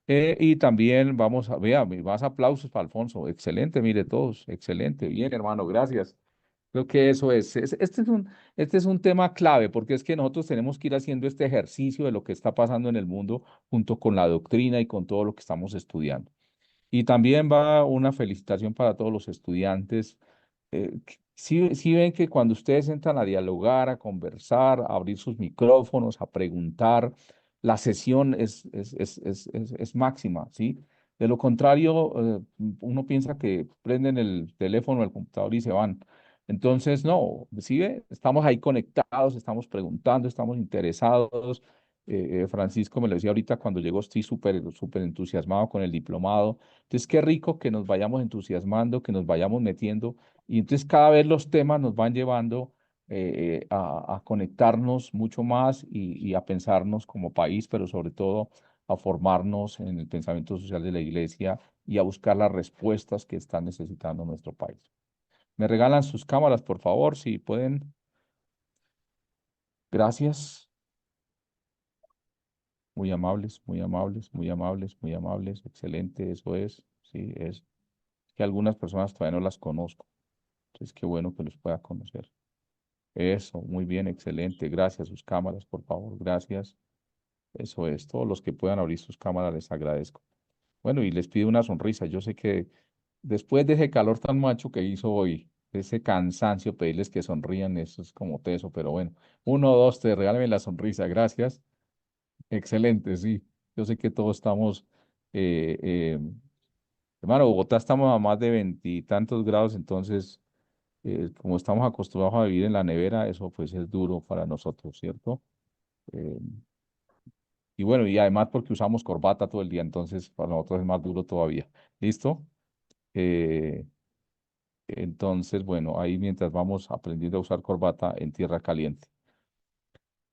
Y también vamos a, vea, más aplausos para Alfonso. Excelente, mire todos, excelente. Bien, hermano, gracias. Creo que eso este es un tema clave porque es que nosotros tenemos que ir haciendo este ejercicio de lo que está pasando en el mundo junto con la doctrina y con todo lo que estamos estudiando. Y también va una felicitación para todos los estudiantes. Sí ven que cuando ustedes entran a dialogar, a conversar, a abrir sus micrófonos, a preguntar, la sesión es máxima, ¿sí? De lo contrario, uno piensa que prenden el teléfono o el computador y se van. Entonces, no, ¿sí ve? Estamos ahí conectados, estamos preguntando, estamos interesados. Francisco me lo decía ahorita cuando llegó, estoy súper entusiasmado con el diplomado. Entonces, qué rico que nos vayamos entusiasmando, que nos vayamos metiendo y entonces cada vez los temas nos van llevando a conectarnos mucho más y a pensarnos como país, pero sobre todo a formarnos en el pensamiento social de la iglesia y a buscar las respuestas que está necesitando nuestro país. ¿Me regalan sus cámaras, por favor, si pueden? Gracias. Muy amables, muy amables, muy amables, muy amables. Excelente, eso es. Sí, es que algunas personas todavía no las conozco. Entonces, qué bueno que los pueda conocer. Eso, muy bien, excelente. Gracias. Sus cámaras, por favor. Gracias. Eso es. Todos los que puedan abrir sus cámaras les agradezco. Bueno, y les pido una sonrisa. Yo sé que después de ese calor tan macho que hizo hoy, ese cansancio, pedirles que sonrían, eso es como teso, pero bueno. 1, 2, 3, regálame la sonrisa. Gracias. Excelente, sí. Yo sé que todos estamos, eh, eh, hermano, Bogotá estamos a más de 20 y tantos grados, entonces como estamos acostumbrados a vivir en la nevera, eso pues es duro para nosotros, ¿cierto? Eh, y bueno, y además porque usamos corbata todo el día, entonces para nosotros es más duro todavía. ¿Listo? Eh, entonces, bueno, ahí mientras vamos aprendiendo a usar corbata en tierra caliente.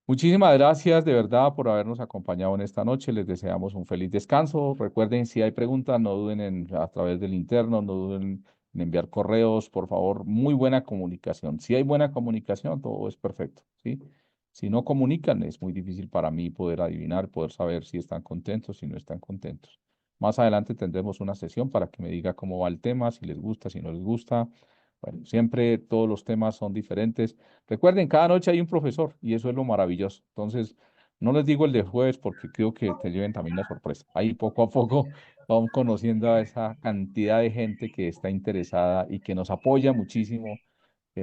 Muchísimas gracias de verdad por habernos acompañado en esta noche. Les deseamos un feliz descanso. Recuerden, si hay preguntas, no duden a través del interno, no duden en enviar correos, por favor. Muy buena comunicación. Si hay buena comunicación, todo es perfecto, ¿sí? Si no comunican, es muy difícil para mí poder adivinar, poder saber si están contentos, si no están contentos. Más adelante tendremos una sesión para que me diga cómo va el tema, si les gusta, si no les gusta. Bueno, siempre todos los temas son diferentes. Recuerden, cada noche hay un profesor y eso es lo maravilloso. Entonces, no les digo el de jueves porque creo que te lleven también la sorpresa. Ahí poco a poco vamos conociendo a esa cantidad de gente que está interesada y que nos apoya muchísimo.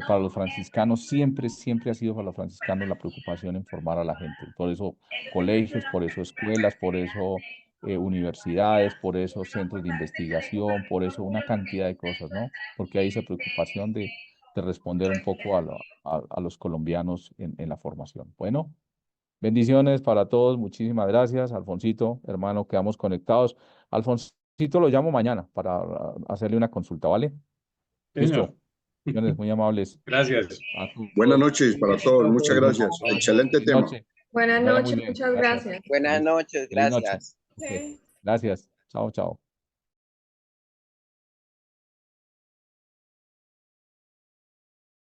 Para los franciscanos, siempre, siempre ha sido para los franciscanos la preocupación en formar a la gente. Por eso colegios, por eso escuelas, por eso universidades, por eso centros de investigación, por eso una cantidad de cosas, ¿no? Porque hay esa preocupación de responder un poco a los colombianos en la formación. Bueno, bendiciones para todos, muchísimas gracias. Alfonsito, hermano, quedamos conectados. Alfonsito lo llamo mañana para hacerle una consulta, ¿vale? Señor. Listo. Bendiciones, muy amables. Gracias. A todos. Buenas noches para todos. Muchas Feliz gracias. noche. Excelente Feliz tema. noche. Buenas Que vaya muy noches, bien. muchas Gracias. gracias. Buenas Feliz, noches, feliz noche. gracias. Ok. Gracias. Chao, chao.